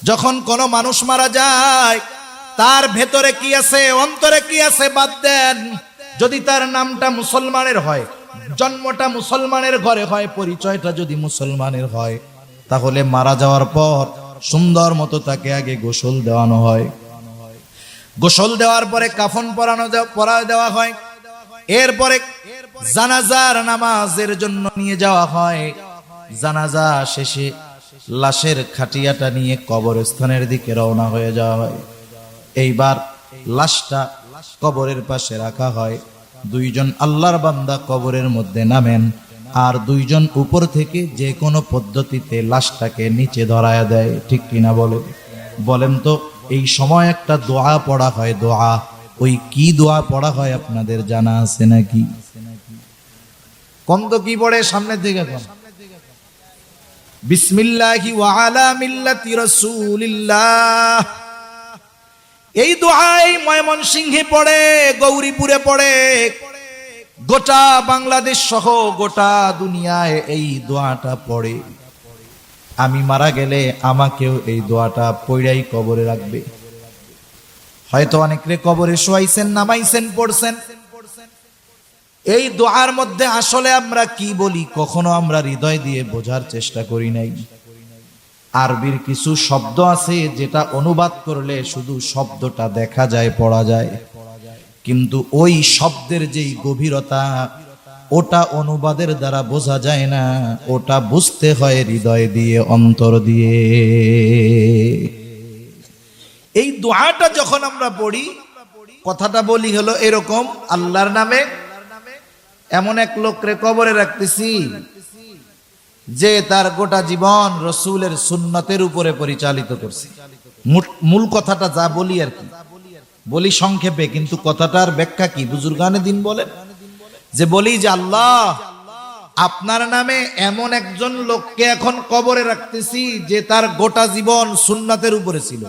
যখন কোনো মানুষ মারা যায় তার ভেতরে কি আছে, অন্তরে কি আছে বাদ দেন। যদি তার নামটা মুসলমানের হয়, জন্মটা মুসলমানের ঘরে হয়, পরিচয়টা যদি মুসলমানের হয়, তাহলে মারা যাওয়ার পর সুন্দর মতো তাকে আগে গোসল দেওয়ানো হয়। গোসল দেওয়ার পরে কাফন পরায় দেওয়া হয়। এরপরে জানাজার নামাজের জন্য নিয়ে যাওয়া হয়। জানাজা শেষে লাশের খাটিয়াটা নিয়ে কবরস্থানের দিকে রওনা হয়ে যাওয়া হয়। এইবার লাশটা কবরের পাশে রাখা হয়। দুইজন আল্লাহর বান্দা কবরের মধ্যে নামেন, আর দুইজন উপর থেকে যে কোনো পদ্ধতিতে লাশটাকে নিচে ধরায়া দেয়। ঠিক কিনা বলেন তো? এই সময় একটা দোয়া পড়া হয়। দোয়া, ওই কি দোয়া পড়া হয় আপনাদের জানা আছে নাকি? কোন তো কি পড়ে? সামনের দিকে কোন? বিসমিল্লাহি ওয়া আলা মিল্লাতি রাসূলিল্লাহ। এই দোয়াই ময়মনসিংহে পড়ে, গৌরীপুরে পড়ে, গোটা বাংলাদেশ সহ গোটা দুনিয়ায় এই দোয়াটা পড়ে। আমি মারা গেলে আমাকেও এই দোয়াটা পড়াই কবরে রাখবে। হয়তো অনেকে কবরে শোয়াইছেন, নামাইছেন, পড়ছেন। এই দোয়ার মধ্যে আসলে আমরা কি বলি কখনো আমরা হৃদয় দিয়ে বোঝার চেষ্টা করি নাই। আরবির কিছু শব্দ আছে যেটা অনুবাদ করলে শুধু শব্দটা দেখা যায়, পড়া যায়, কিন্তু ওই শব্দের যেই গভীরতা ওটা অনুবাদের দ্বারা বোঝা যায় না। ওটা বুঝতে হয় হৃদয় দিয়ে, অন্তর দিয়ে। এই দোয়াটা যখন আমরা পড়ি, কথাটা বলি হলো এরকম: আল্লাহর নামে এমন এক লোকরে কবরে রাখতেছি যে তার গোটা জীবন রসুলের সুন্নতের উপরে পরিচালিত করছে। মূল কথাটা যা বলি আর কি, বলি সংক্ষেপে, কিন্তু কথাটার ব্যাখ্যা কি বুজুর্গানে দিন বলেন যে বলি যে আল্লাহ আপনার নামে এমন একজন লোককে এখন কবরে রাখতেছি যে তার গোটা জীবন সুন্নতের উপরে ছিল।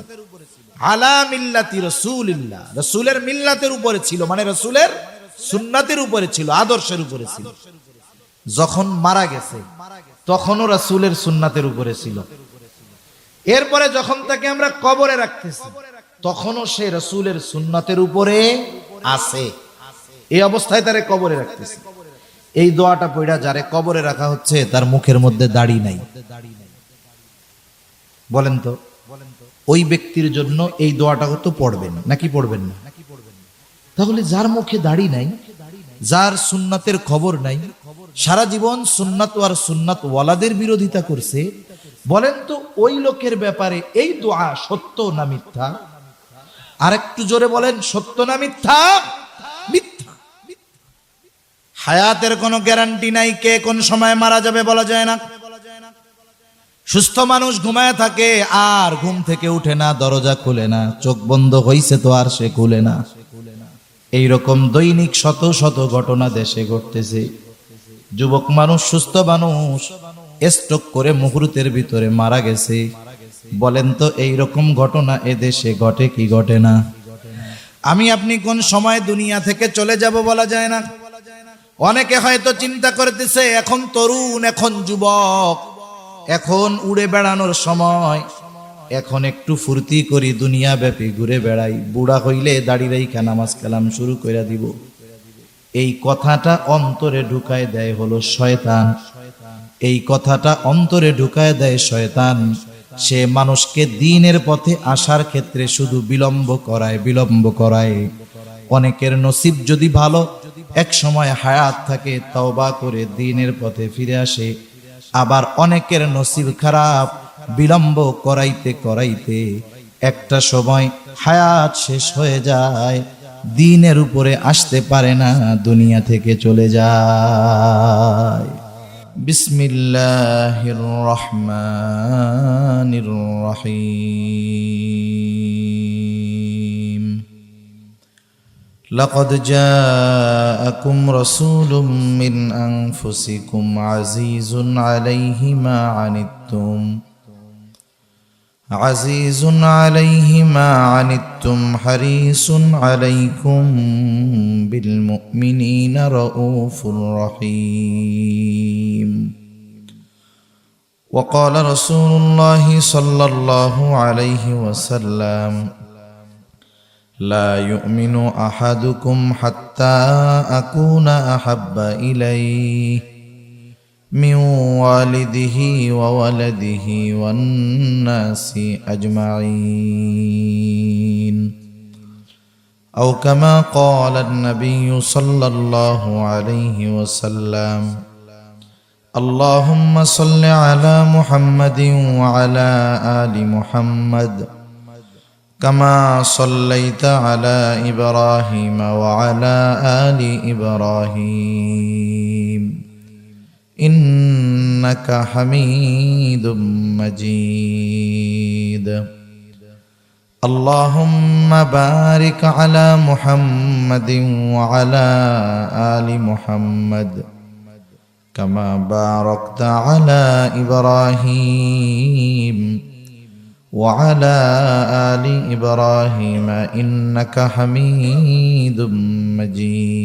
আলা মিল্লাতি রাসূলিল্লাহ, রাসূলের মিল্লাতের উপরে ছিল, মানে রাসূলের সুন্নতের উপরে ছিল, আদর্শের উপরে ছিল। যখন মারা গেছে তখনও রাসূলের সুন্নতের উপরে ছিল। এরপরে যখন তাকে আমরা কবরে রাখতেছি তখনও সে রাসূলের সুন্নতের উপরে আছে। এই অবস্থায় তারে কবরে রাখতেছি। এই দোয়াটা পড়া যারে কবরে রাখা হচ্ছে তার মুখের মধ্যে দাড়ি নাই। বলেন তো, ওই ব্যক্তির জন্য এই দোয়াটা হয়তো পড়বেন নাকি পড়বেন না? তাহলে যার মুখে দাড়ি নাই, যার সুন্নাতের খবর নাই, সারা জীবন সুন্নাত আর সুন্নাত ওয়ালাদের বিরোধিতা করছে, বলেন তো ওই লোকের ব্যাপারে এই দোয়া সত্য না মিথ্যা? আর একটু জোরে বলেন, সত্য না মিথ্যা? মিথ্যা। হায়াতের কোনো গ্যারান্টি নাই, কে কোন সময় মারা যাবে বলা যায় না। সুস্থ মানুষ ঘুমায় থাকে আর ঘুম থেকে উঠে না, দরজা খুলে না, চোখ বন্ধ হইছে তো আর সে খুলে না। এইরকম দৈনিক শত শত ঘটনা দেশে ঘটতেছে। যুবক মানুষ, সুস্থ মানুষ স্ট্রোক করে মুহূর্তের ভিতরে মারা গেছে। বলেন তো এইরকম ঘটনা এদেশে ঘটে কি ঘটে না? আমি আপনি কোন সময় দুনিয়া থেকে চলে যাব বলা যায় না। অনেকে হয়তো চিন্তা করতেছে এখন তরুণ, এখন যুবক, এখন উড়ে বেড়ানোর সময়, এখন একটু ফুর্তি করি, দুনিয়া ব্যাপী ঘুরে বেড়াই, বুড়া হইলে দাড়ি রাইখা নামাজ কালাম শুরু করে দিব। এই কথাটা অন্তরে ঢুকায় দেয় হলো শয়তান। এই কথাটা অন্তরে ঢুকায় দেয় শয়তান। সে মানুষকে দ্বীনের পথে আসার ক্ষেত্রে শুধু বিলম্ব করায়। অনেকের নসিব যদি ভালো, এক সময় হায়াত থাকে, তওবা করে দ্বীনের পথে ফিরে আসে। আবার অনেকের নসিব খারাপ, বিলম্ব করাইতে একটা সময় হায়াত শেষ হয়ে যায়, দ্বীনের উপরে আসতে পারে না, দুনিয়া থেকে চলে যায়। বিসমিল্লাহির রহমানির রহিম। লাকাদ জাআকুম রাসূলুম মিন আনফুসিকুম আজিজুন আলাইহি মা আনিত্তুম হারিসুন আলাইকুম বিল মুমিনিনা রাউফুর রহিম। وقال رسول الله صلى الله عليه وسلم لا يؤمن أحدكم حتى أكون أحب إليه من والده وولده والناس أجمعين أو كما قال النبي صلى الله عليه وسلم اللهم صل على محمد وعلى آل محمد كما صليت على إبراهيم وعلى آل إبراهيم إنك حميد مجيد اللهم بارك على محمد وعلى آل محمد كما باركت على إبراهيم وعلى آل إبراهيم إنك حميد مجيد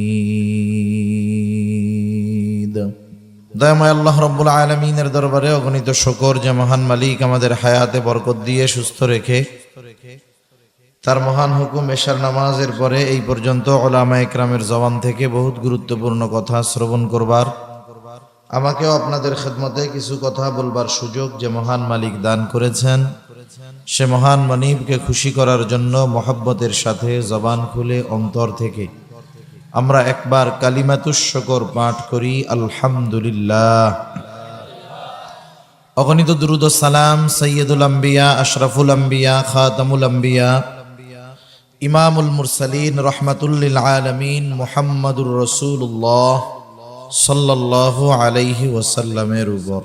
দয়াময় আল্লাহ রব্বুল আলামিনের দরবারে অগণিত শুকর যে মহান মালিক আমাদের হায়াতে বরকত দিয়ে সুস্থ রেখে তার মহান হুকুম এশার নামাজের পরে এই পর্যন্ত উলামায়ে কেরামের জবান থেকে বহুত গুরুত্বপূর্ণ কথা শ্রবণ করবার আমাকেও আপনাদের খেদমতে কিছু কথা বলবার সুযোগ যে মহান মালিক দান করেছেন সে মহান মানিবকে খুশি করার জন্য মহব্বতের সাথে জবান খুলে অন্তর থেকে আমরা একবার কালিমাতুশ শুকর পাঠ করি আলহামদুলিল্লাহ। অগণিত দুরূদ ও সালাম সাইয়্যিদুল আম্বিয়া আশরাফুল আম্বিয়া খাতামুল আম্বিয়া ইমামুল মুরসালিন রাহমাতুল লিল আলামিন মুহাম্মাদুর রাসূলুল্লাহ সাল্লাল্লাহু আলাইহি ওয়াসাল্লামের উপর।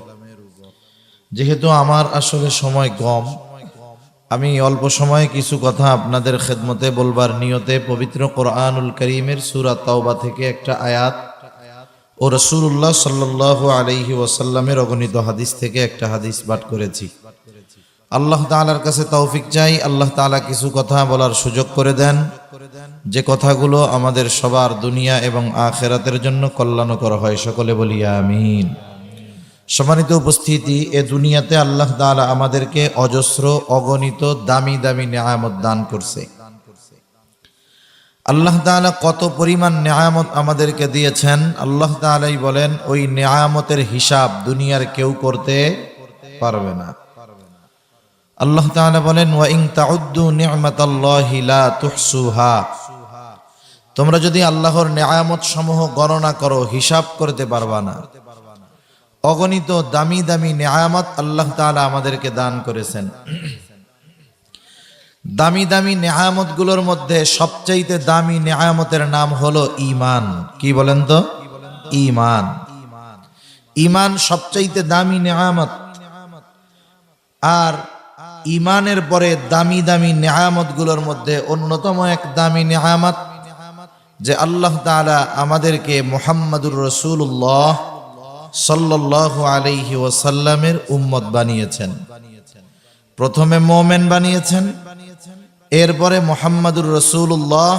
যেহেতু আমার আসলে সময় কম, আমি অল্প সময়ে কিছু কথা আপনাদের খেদমতে বলবার নিয়তে পবিত্র কোরআনুল কারীমের সূরা তাওবা থেকে একটা আয়াত ও রাসূলুল্লাহ সাল্লাল্লাহু আলাইহি ওয়াসাল্লামের অগণিত হাদিস থেকে একটা হাদিস পাঠ করেছি। আল্লাহ তাআলার কাছে তৌফিক চাই, আল্লাহ তাআলা কিছু কথা বলার সুযোগ করে দেন যে কথাগুলো আমাদের সবার দুনিয়া এবং আখিরাতের জন্য কল্যাণকর হয়। সকলে বলি আমিন। সম্মানিত উপস্থিতি, এ দুনিয়াতে আল্লাহ তাআলা আমাদেরকে অজস্র অগণিত দামি দামি নেয়ামত দান করছে। আল্লাহ তাআলা কত পরিমাণ নেয়ামত আমাদেরকে দিয়েছেন আল্লাহ তাআলাই বলেন ওই নেয়ামতের হিসাব দুনিয়ার কেউ করতে পারবে না। আল্লাহ তাআলা বলেন ওয়া ইন তাউদ্দু নি'মাতাল্লাহি লা তুহসুহা, তোমরা যদি আল্লাহর নেয়ামত সমূহ গণনা করো হিসাব করতে পারবা না। অগণিত দামি দামি নেয়ামত আল্লাহ তাআলা আমাদেরকে দান করেছেন। দামি দামি নেয়ামত গুলোর মধ্যে সবচাইতে দামি নেয়ামতের নাম হলো ঈমান। কি বলেন তো? ঈমান। ঈমান সবচাইতে দামি নেয়ামত। আর ঈমানের পরে দামি দামি নেয়ামত গুলোর মধ্যে অন্যতম এক দামি নেয়ামত যে আল্লাহ তাআলা আমাদেরকে মুহাম্মাদুর রাসূলুল্লাহ সাল্লাল্লাহু আলাইহি ওয়াসাল্লামের উম্মত বানিয়েছেন। প্রথমে মুমিন বানিয়েছেন, এরপরে মুহাম্মাদুর রাসূলুল্লাহ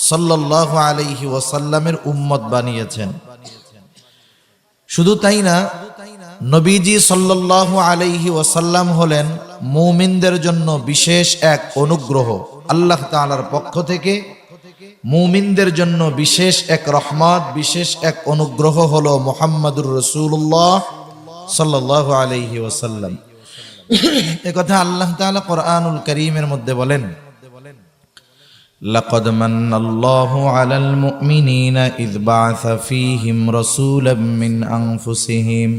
সাল্লাল্লাহু আলাইহি ওয়াসাল্লামের উম্মত বানিয়েছেন। শুধু তাই না, নবীজি সাল্লাল্লাহু আলাইহি ওয়াসাল্লাম হলেন মুমিনদের জন্য বিশেষ এক অনুগ্রহ। আল্লাহ তাআলার পক্ষ থেকে মুমিনদের জন্য বিশেষ এক রহমত, বিশেষ এক অনুগ্রহ হলো মুহাম্মাদুর রাসূলুল্লাহ সাল্লাল্লাহু আলাইহি ওয়াসাল্লাম। এই কথা আল্লাহ তাআলা কোরআনুল কারীমের মধ্যে বলেন লাকাদ মান্নাল্লাহু আলাল মুমিনিনা ইয বা'আসা ফীহিম রাসূলাম মিন আনফুসিহিম।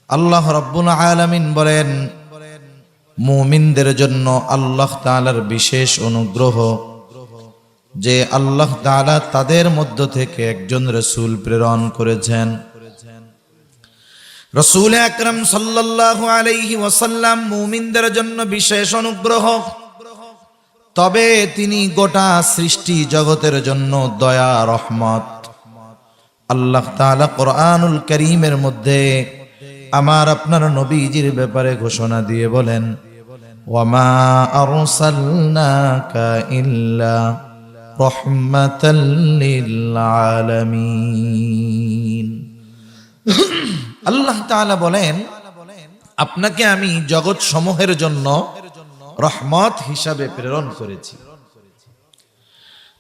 আল্লাহ রাব্বুল আলামিন বলেন মুমিনদের জন্য আল্লাহ তাআলার বিশেষ অনুগ্রহ যে আল্লাহ তাআলা তাদের মধ্য থেকে একজন রাসূল প্রেরণ করেছেন। রাসূল আকরাম সাল্লাল্লাহু আলাইহি ওয়াসাল্লাম মুমিনদের জন্য বিশেষ অনুগ্রহ, তবে তিনি গোটা সৃষ্টি জগতের জন্য দয়া রহমত। আল্লাহ তাআলা কোরআনুল কারীমের মধ্যে আমার আপনার নবীজির ব্যাপারে ঘোষণা দিয়ে বলেন ওয়ামা আরসালনাকা ইল্লা রাহমাতাল লিল আলামিন। আল্লাহ তাআলা বলেন, আপনাকে আমি জগৎ সমূহের জন্য রহমত হিসাবে প্রেরণ করেছি।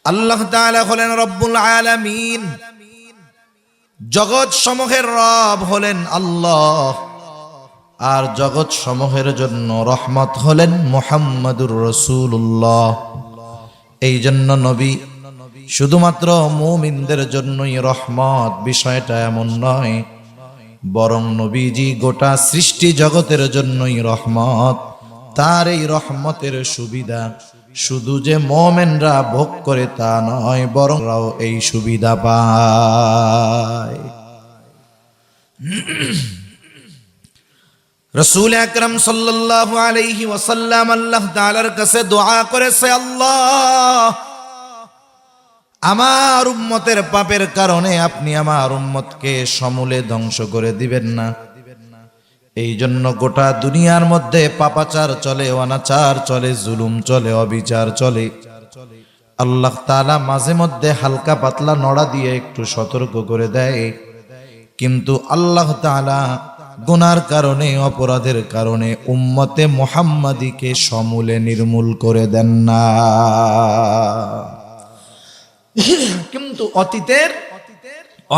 আল্লাহ তাআলা হলেন রব্বুল আলামিন, জগৎ সমূহের রব হলেন আল্লাহ, আর জগৎ সমূহের জন্য রহমত হলেন মুহাম্মাদুর রাসূলুল্লাহ। এই জন্য নবী শুধুমাত্র মুমিনদের জন্যই রহমত, বিষয়টা এমন নয়, বরং নবীজি গোটা সৃষ্টি জগতের জন্যই রহমত। তার এই রহমতের সুবিধা শুধু যে মুমিনরা ভোগ করে তা নয়, বরং তারাও এই সুবিধা পায়। রাসূল আকরাম সাল্লাল্লাহু আলাইহি ওয়াসাল্লাম আল্লাহ তাআলার কাছে দোয়া করেছে, আল্লাহ, আমার উম্মতের পাপের কারণে আপনি আমার উম্মতকে সমূলে ধ্বংস করে দিবেন না। এই জন্য গোটা দুনিয়ার মধ্যে পাপাচার চলে, অনাচার চলে, জুলুম চলে, অবিচার চলে। আল্লাহ তাআলা মাঝে মধ্যে হালকা পাতলা নড়া দিয়ে একটু সতর্ক করে দেয়, কিন্তু আল্লাহ তাআলা গুনার কারণে, অপরাধের কারণে উম্মতে মুহাম্মাদীকে সমূলে নির্মূল করে দেন না। কিন্তু অতীতের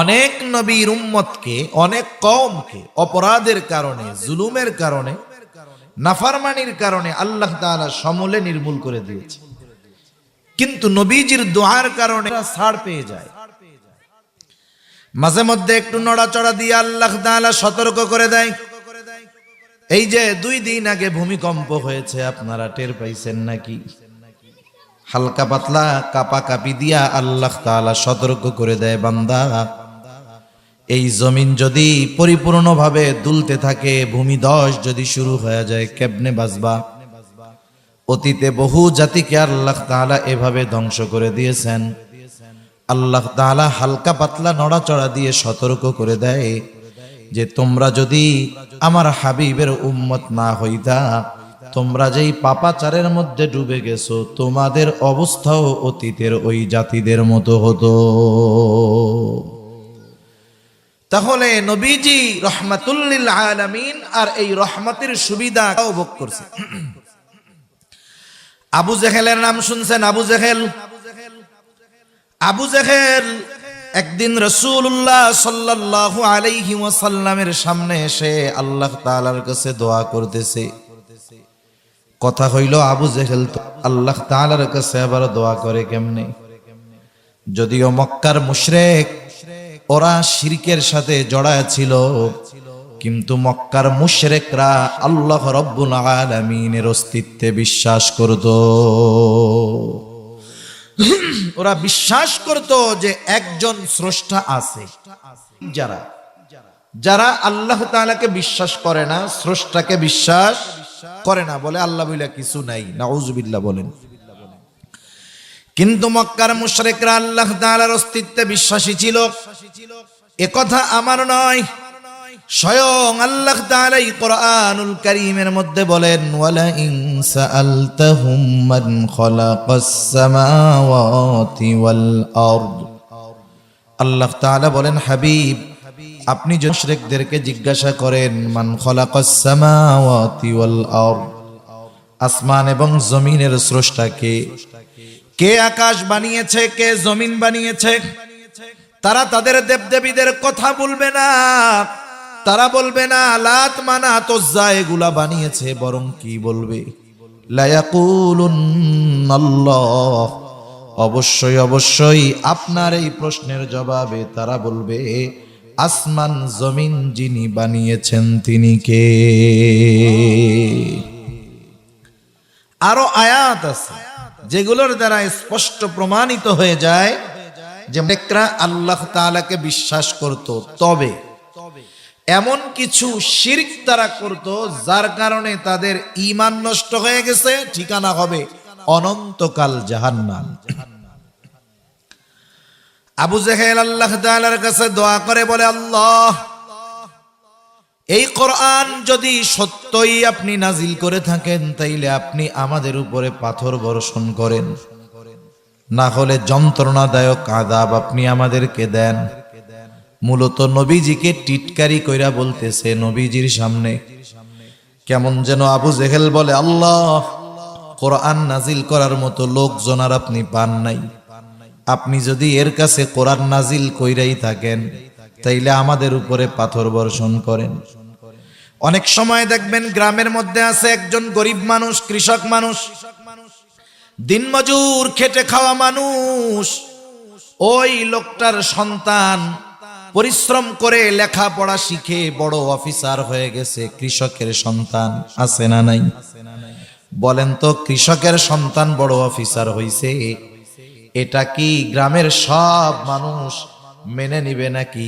অনেক নবীর উম্মতকে, অনেক কওমকে অপরাধের কারণে, জুলুমের কারণে, নাফরমানির কারণে আল্লাহ তাআলা সমূলে নির্মূল করে দিয়েছে। কিন্তু নবীজির দোয়ার কারণে ছাড় পেয়ে যায়। মাঝে মধ্যে একটু নড়াচড়া দিয়ে আল্লাহ তাআলা সতর্ক করে দেয়। এই যে 2 দিন আগে ভূমিকম্প হয়েছে, আপনারা টের পাইছেন নাকি? হালকা পাতলা কাপা কাপি দিয়া আল্লাহ তাআলা সতর্ক করে দেয়, বান্দা, এই জমিন যদি পরিপূর্ণভাবে দুলতে থাকে, ভূমিধস যদি শুরু হয়ে যায়, কেমনে বাঁচবা? অতীতে বহু জাতিকে আল্লাহ তাআলা এভাবে ধ্বংস করে দিয়েছেন। আল্লাহ তাআলা হালকা পাতলা নড়াচড়া দিয়ে সতর্ক করে দেয় যে তোমরা যদি আমার হাবিবের উম্মত না হইতা, তোমরা যেই পাপাচারের মধ্যে ডুবে গেছো, তোমাদের অবস্থাও অতীতের ওই জাতিদের মতো হতো। তাহলে নবীজি রহমাতুল লিল আলামিন, আর এই রহমতের সুবিধা ভোগ করছে। আবু জেহেলের নাম শুনছেন? আবু জেহেল একদিন রাসূলুল্লাহ সাল্লাল্লাহু আলাইহি ওয়াসাল্লামের সামনে এসে আল্লাহ তাআলার কাছে দোয়া করতেছে। কথা হইল, আবু জেহেল তো আল্লাহ তাআলার কাছে আবার দোয়া করে কেমনে? যদিও মক্কার মুশরিক, ওরা শিরকের সাথে জড়ায় ছিল, কিন্তু মক্কার মুশরিকরা আল্লাহ রব্বুল আলামিনের অস্তিত্বে বিশ্বাস করত। ওরা বিশ্বাস করত যে একজন স্রষ্টা আছে। যারা আল্লাহ তাআলাকে বিশ্বাস করে না, স্রষ্টাকে বিশ্বাস করে না, বলে আল্লাহ বলে কিছু নাই, নাউজুবিল্লাহ বলেন। কিন্তু মক্কার মুশরিকরা আল্লাহ তাআলার অস্তিত্বে বিশ্বাসী ছিল। একথা আমার নয়, স্বয়ং আল্লাহ তাআলা কোরআনুল কারীমের মধ্যে বলেন, ওয়ালা ইন সাআলতাহুম মান খালাকাস সামাওয়াতি ওয়াল আরদ। আল্লাহ তাআলা বলেন, হাবিব, আপনি যে মুশরিকদেরকে জিজ্ঞাসা করেন, মান খালাকাস সামাওয়াতি ওয়াল আরদ, আসমান এবং জমিনের স্রষ্টা কে? কে আকাশ বানিয়েছে, কে জমিন বানিয়েছে? তারা তাদের দেবদেবীদের কথা বলবে না, তারা বলবে না লাত মানাত উজ্জা এগুলা বানিয়েছে, বরং কি বলবে? লা ইয়াকুলুন্নাল্লাহ। অবশ্যই অবশ্যই আপনার এই প্রশ্নের জবাবে তারা বলবে, আসমান জমিন যিনি বানিয়েছেন তিনি কে? আরো আয়াত আছে যেগুলোর দ্বারা স্পষ্ট প্রমাণিত হয়ে যায় যে মুশরিকরা আল্লাহ তাআলাকে বিশ্বাস করত, তবে এমন কিছু শিরক তারা করত যার কারণে তাদের ঈমান নষ্ট হয়ে গেছে, ঠিকানা হবে অনন্তকাল জাহান্নাম। আবু জেহেল আল্লাহ তাআলার কাছে দোয়া করে বলে, আল্লাহ, এই কোরআন যদি সত্যই আপনি নাজিল করে থাকেন, তাইলে আপনি আমাদের উপরে পাথর বর্ষণ করেন, না হলে যন্ত্রণাদায়ক আযাব আপনি আমাদেরকে দেন। মূলত নবীজিকে টিটকারি কইরা বলতেছে নবীজির সামনে। কেমন যেন আবু জেহেল বলে, আল্লাহ, কোরআন নাজিল করার মতো লোকজন আর আপনি পান নাই। আপনি যদি এর কাছে কোরআন নাজিল কইরাই থাকেন তাইলে আমাদের উপরে পাথর বর্ষণ করেন। অনেক সময় দেখবেন গ্রামের মধ্যে আছে একজন গরিব মানুষ, কৃষক মানুষ, দিনমজুর খেটে খাওয়া মানুষ। ওই লোকটার সন্তান পরিশ্রম করে লেখাপড়া শিখে বড় অফিসার হয়ে গেছে। কৃষকের সন্তান আছে না নাই? বলেন তো, কৃষকের সন্তান বড় অফিসার হইছে, এটা কি গ্রামের সব মানুষ মেনে নিবে নাকি?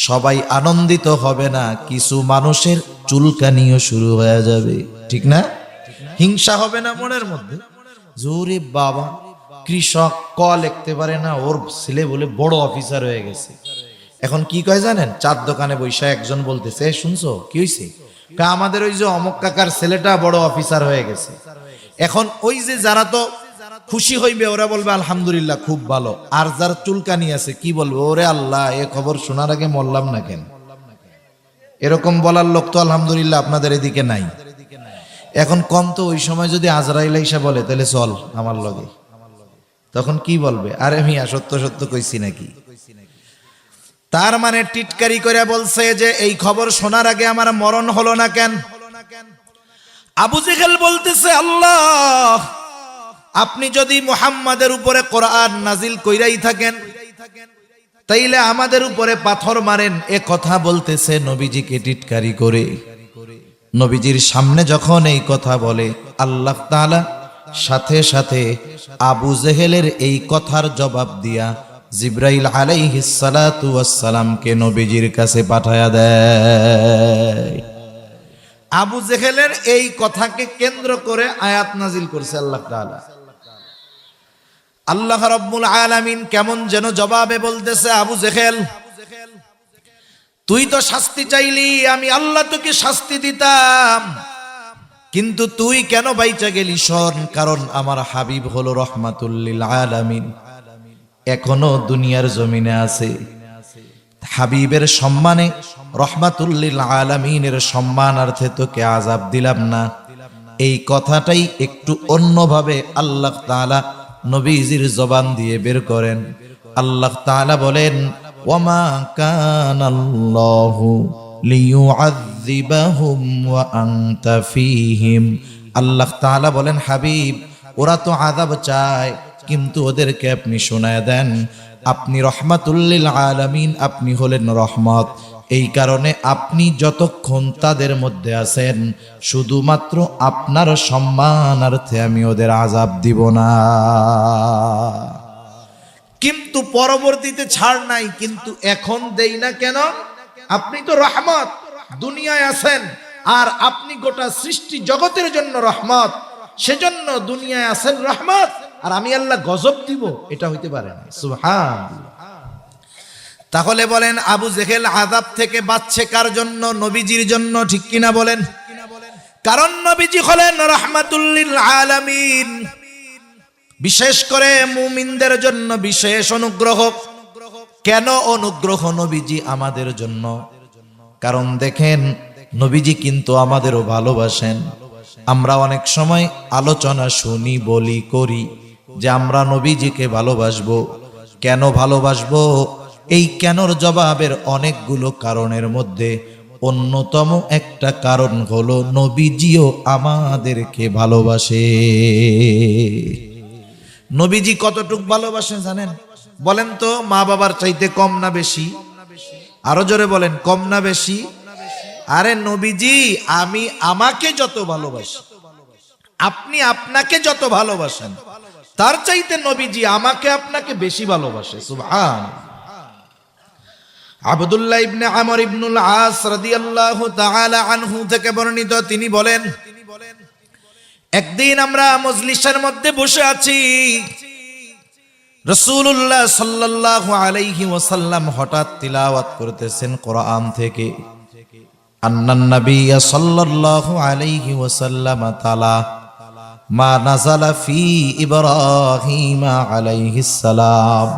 সবাই আনন্দিত হবে না? কিছু মানুষের চুলকানিও শুরু হয়ে যাবে, ঠিক না? হিংসা হবে না মনের মধ্যে? জোরে বাবা, কৃষক ক লিখতে পারে না, ওর ছেলে বলে বড় অফিসার হয়ে গেছে। এখন কি কয় জানেন? চার দোকানে বৈশা একজন বলতেছে, শুনছো কি হয়েছে? আমাদের ওই যে অমক কাকার ছেলেটা বড় অফিসার হয়ে গেছে। এখন ওই যে যারা তো খুশি হইবে ওরা বলবে আলহামদুলিল্লাহ খুব ভালো, আর যার চুলকানি আছে কি বলবে? ওরে আল্লাহ, এ খবর শোনার আগে মরলাম না কেন? এরকম বলার লোক তো আলহামদুলিল্লাহ আপনাদের এদিকে নাই। এখন কম তো ওই সময় যদি আজরাইল আইসা বলে তাহলে চল আমার লগে, তখন কি বলবে? আরে মিয়া সত্য সত্য কইছি নাকি? তার মানে টিটকারি করে বলছে যে এই খবর শোনার আগে আমার মরণ হলো না কেন? আবু জেহেল বলতেছে, আল্লাহ, আপনি যদি মুহাম্মাদের উপরে কোরআন নাজিল কইরাই থাকেন তাইলে আমাদের উপরে পাথর মারেন। এ কথা বলতেছে নবীজিকে টিটকারি করে। নবীজির সামনে যখন এই কথা বলে, আল্লাহ তাআলা সাথে সাথে আবু জেহেলের এই কথার জবাব দিয়া জিবরাইল আলাইহিস সালাতু ওয়াস সালামকে নবীজির কাছে পাঠায়া দেয়। আবু জেহেলের এই কথাকে কেন্দ্র করে আয়াত নাজিল করছে আল্লাহ তাআলা। আল্লাহ রাব্বুল আলামিন কেমন যেন জবাবে বলতেছে, আবু জেহেল, তুই তো শাস্তি চাইলি, আমি আল্লাহ তোকে শাস্তি দিতাম, কিন্তু তুই কেন বাইচা গেলি? শোন, কারণ আমার হাবিব হলো রহমাতুল লিল আলামিন, এখনো দুনিয়ার জমিনে আছে। হাবিবের সম্মানে, রহমাতুল লিল আলামিনের সম্মানার্থে তোকে আযাব দিলাম না। এই কথাটাই একটু অন্যভাবে আল্লাহ তাআলা নবীজির জবান দিয়ে বের করেন। আল্লাহ তাআলা বলেন, ওয়ামা কানাল্লাহু লিয়ুআযযিবাহুম ওয়া আনতা ফীহিম। আল্লাহ তাআলা বলেন, হাবিব, ওরা তো আযাব চায়, কিন্তু ওদেরকে আপনি শোনায় দেন আপনি রহমাতুল লিল আলামিন, আপনি হলেন রহমত। এই কারণে আপনি যতক্ষণ তাদের মধ্যে আছেন শুধুমাত্র আপনার সম্মানার্থে আমি ওদের আযাব দিব না। কিন্তু পরবর্তীতে ছাড় নাই, কিন্তু এখন দেই না কেন? আপনি তো রহমত, দুনিয়ায় আছেন, আর আপনি গোটা সৃষ্টি জগতের জন্য রহমত, সেজন্য দুনিয়ায় আছেন রহমত, আর আমি আল্লাহ গজব দিব, এটা হইতে পারে না। সুবহানাল্লাহ। তাহলে বলেন, আবু জেহেল আযাব থেকে বাঁচছে কার জন্য? নবীজির জন্য, ঠিক কিনা বলেন? কারণ নবীজি হলেন রাহমাতুল লিল আলামিন, বিশেষ করে মুমিনদের জন্য বিশেষ অনুগ্রহ। কেন অনুগ্রহ নবীজি আমাদের জন্য? কারণ দেখেন, নবীজি কিন্তু আমাদেরও ভালোবাসেন। আমরা অনেক সময় আলোচনা শুনি, বলি, করি যে আমরা নবীজিকে ভালোবাসবো। কেন ভালোবাসবো? এই কেনর জবাবের অনেকগুলো কারণের মধ্যে অন্যতম একটা কারণ হলো নবীজিও আমাদেরকে ভালোবাসে। নবীজি কতটুক ভালোবাসেন জানেন? বলেন তো, মা বাবার চাইতে কম না বেশি? আরো জোরে বলেন, কম না বেশি? আরে নবীজি আমাকে যত ভালোবাসি, আপনি আপনাকে যত ভালোবাসেন, তার চাইতে নবীজি আমাকে আপনাকে বেশি ভালোবাসে। সুবহানাল্লাহ। আব্দুল্লাহ ইবনে আমর ইবনুল আস রাদিয়াল্লাহু তাআলা আনহু থেকে বর্ণিত, তিনি বলেন, একদিন আমরা মজলিসের মধ্যে বসে আছি, রাসূলুল্লাহ সাল্লাল্লাহু আলাইহি ওয়াসাল্লাম হঠাৎ তিলাওয়াত করতেছেন কোরআন থেকে। আন্নান নাবিয়্যা সাল্লাল্লাহু আলাইহি ওয়াসাল্লাম তাআলা মা নাযালা ফি ইব্রাহিম আলাইহিস সালাম।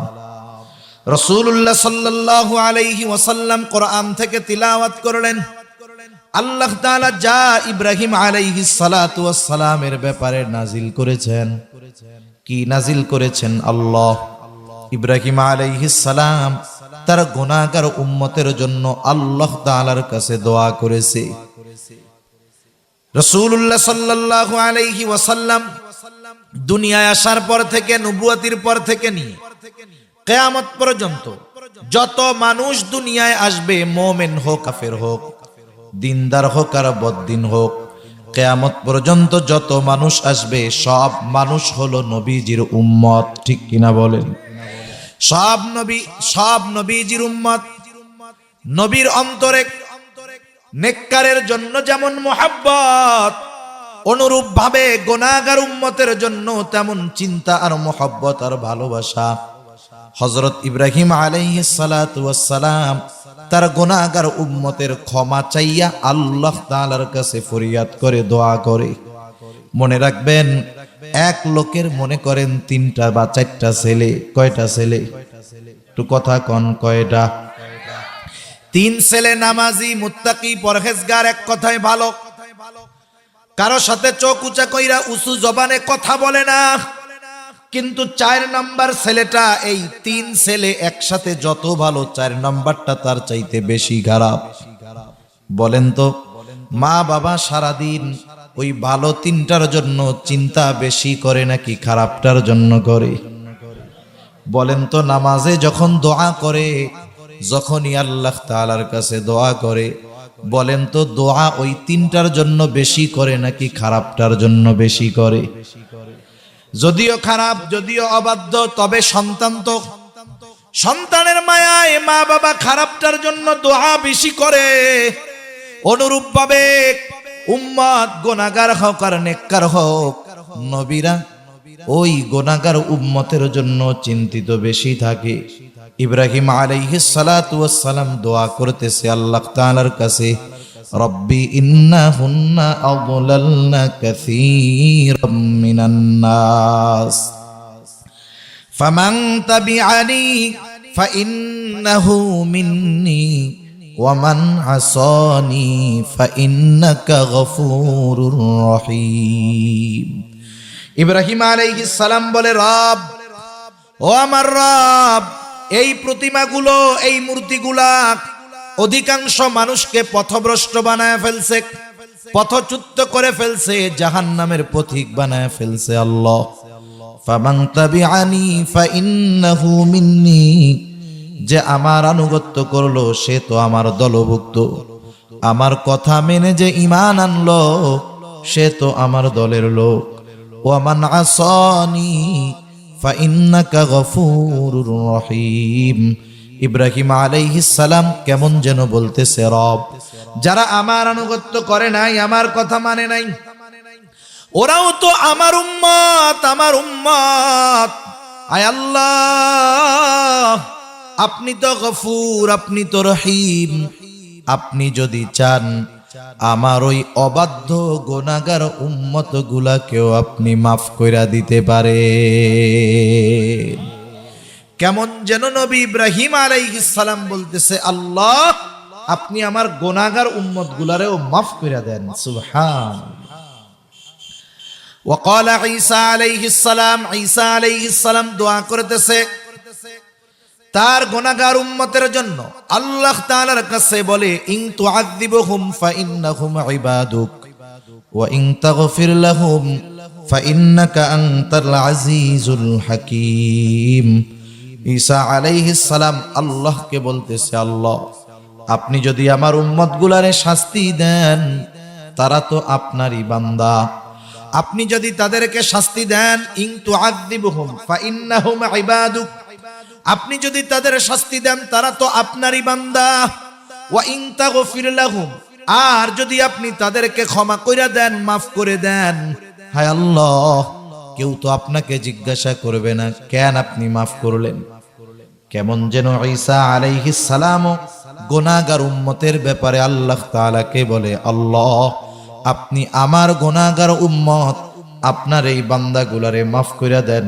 রাসূলুল্লাহ সাল্লাল্লাহু আলাইহি ওয়াসাল্লাম কোরআন থেকে তিলাওয়াত করলেন। আল্লাহ তাআলা যা ইব্রাহিম আলাইহিস সালাতু ওয়াস সালামের ব্যাপারে নাজিল করেছেন, কি নাজিল করেছেন? আল্লাহ ইব্রাহিম আলাইহিস সালাম তার গুনাহগার উম্মতের জন্য আল্লাহ তাআলার কাছে দোয়া করেছে। রাসূলুল্লাহ সাল্লাল্লাহু আলাইহি ওয়াসাল্লাম দুনিয়ায় আসার পর থেকে, নবুয়তির পর থেকে নিয়ে কিয়ামত পর্যন্ত যত মানুষ দুনিয়ায় আসবে, মুমিন হোক কাফের হোক, দিনদার হোক আর বদ্দিন হোক, কিয়ামত পর্যন্ত যত মানুষ আসবে সব মানুষ হলো নবীজির উম্মত। ঠিক কিনা বলেন? সব নবীজির উম্মত। নবীর অন্তরে নেককারের জন্য যেমন মুহাব্বত, অনুরূপ ভাবে গুনাহগার উম্মতের জন্য তেমন চিন্তা আর মুহাব্বত আর ভালোবাসা। হযরত ইব্রাহিম আলাইহিস সালাতু ওয়াস সালাম তার গুনাহগার উম্মতের ক্ষমা চাইয়া আল্লাহ তাআলার কাছে ফরিয়াদ করে, দোয়া করে। মনে রাখবেন, এক লোকের মনে করেন 3টা বা 4টা ছেলে। কয়টা ছেলে? একটু কথা কন, কয়টা? 3 ছেলে, নামাজি, মুত্তাকি, পরহেজগার, এক কথায় ভালো। কারো সাথে চোখ উঁচা কইরা উঁচু জবানে কথা বলে না। কিন্তু 4 নাম্বার ছেলেটা, এই 3 ছেলে একসাথে যত ভালো, 4 নাম্বারটা তার চাইতে বেশি খারাপ। বলেন তো, মা বাবা সারাদিন ওই ভালো 3টার জন্য চিন্তা বেশি করে নাকি খারাপটার জন্য করে? বলেন তো, নামাজে যখন দোয়া করে, যখনই আল্লাহ তাআলার কাছে দোয়া করে, বলেন তো দোয়া ওই 3টার জন্য বেশি করে নাকি খারাপটার জন্য বেশি করে? যদিও খারাপ, যদিও অবাধ্য, তবে সন্তান তো, সন্তানের মায়ায় মা বাবা খারাপটার জন্য দোয়া বেশি করে। অনুরূপ ভাবে উম্মত গুনাহগার হোক আর নেককার হোক, নবীরা ওই গুনাহগার উম্মতের জন্য চিন্তিত বেশি থাকে। ইব্রাহিম আলাইহিস সালাতু ওয়াস সালাম দোয়া করতেছে আল্লাহ তাআলার কাছে, রব্বি ইন্নাহুন্না আযলালনা কাসীরাম মিনান নাস ফামান তাবিআনি ফাইন্নাহু মিন্নি ওয়ামান আসানি ফাইন্নাকা গফুরুর রহিম। ইব্রাহিম আলাইহিস সালাম বলে, রব, ও আমার রব, এই প্রতিমাগুলো, এই মূর্তিগুলা অধিকাংশ মানুষকে পথভ্রষ্ট বানায় ফেলছে, পথচ্যুত করে ফেলছে, জাহান্নামের পথিক বানায় ফেলছে। আল্লাহ, ফামান তাবিআনি ফাইন্নাহু মিন্নি, যে আমার আনুগত্য করলো সে তো আমার দলভুক্ত, আমার কথা মেনে যে ঈমান আনলো সে তো আমার দলের লোক। ওয়ামান আসানি ফাইন্নাকা গফুরুর রহিম। ইব্রাহিম আলাইহিস সালাম কেমন যেন বলতেছে, রব, যারা আমার আনুগত্য করে নাই, আমার কথা মানে নাই, ওরাও তো আমার উম্মত, আমার উম্মত। আয় আল্লাহ, আপনি তো গফুর, আপনি তো রহিম। আপনি যদি চান আমার ওই অবাধ্য গুনাহগার উম্মত গুলাকেও আপনি মাফ কইরা দিতে পারে। কেমন যেন নবী ইব্রাহিম আলাইহিস সালাম বলতেছে, আল্লাহ, আপনি আমার গুনাহগার উম্মত গুলারেও মাফ কইরা দেন। সুবহান। وقال عيسى عليه السلام, ঈসা আলাইহিস সালাম দোয়া করতেছে তার গুনাহগার উম্মতের জন্য। আল্লাহ তাআলার কাছে বলে, ইন তুআযিবহুম ফাইন্নাহুম ইবাদুক ওয়া ইন তাগফির লাহুম ফাইন্নাকা আনতাল আজিজুল হাকীম। ঈসা আলাইহিস সালাম আল্লাহকে বলতেছে, আল্লাহ, আপনি যদি আমার উম্মত গুলারে শাস্তি দেন, তারা তো আপনারই বান্দা, আপনি যদি তাদেরকে শাস্তি দেন, ইন তুআযিবহুম ফাইন্নাহুম ইবাদুক, আপনি যদি তাদের শাস্তি দেন তারা তো আপনারই বান্দা, ওয়া ইন তাগফির লাহুম, আর যদি আপনি তাদেরকে ক্ষমা কইরা দেন, মাফ করে দেন, হায় আল্লাহ, কেউ তো আপনাকে জিজ্ঞাসা করবে না কেন আপনি মাফ করলেন। কেমন যেন ঈসা আলাইহিস সালাম গুনাহগার উম্মতের ব্যাপারে আল্লাহ তাআলাকে বলে, আল্লাহ, আপনি আমার গুনাহগার উম্মত, আপনার এই বান্দাগুলারে মাফ কইরা দেন,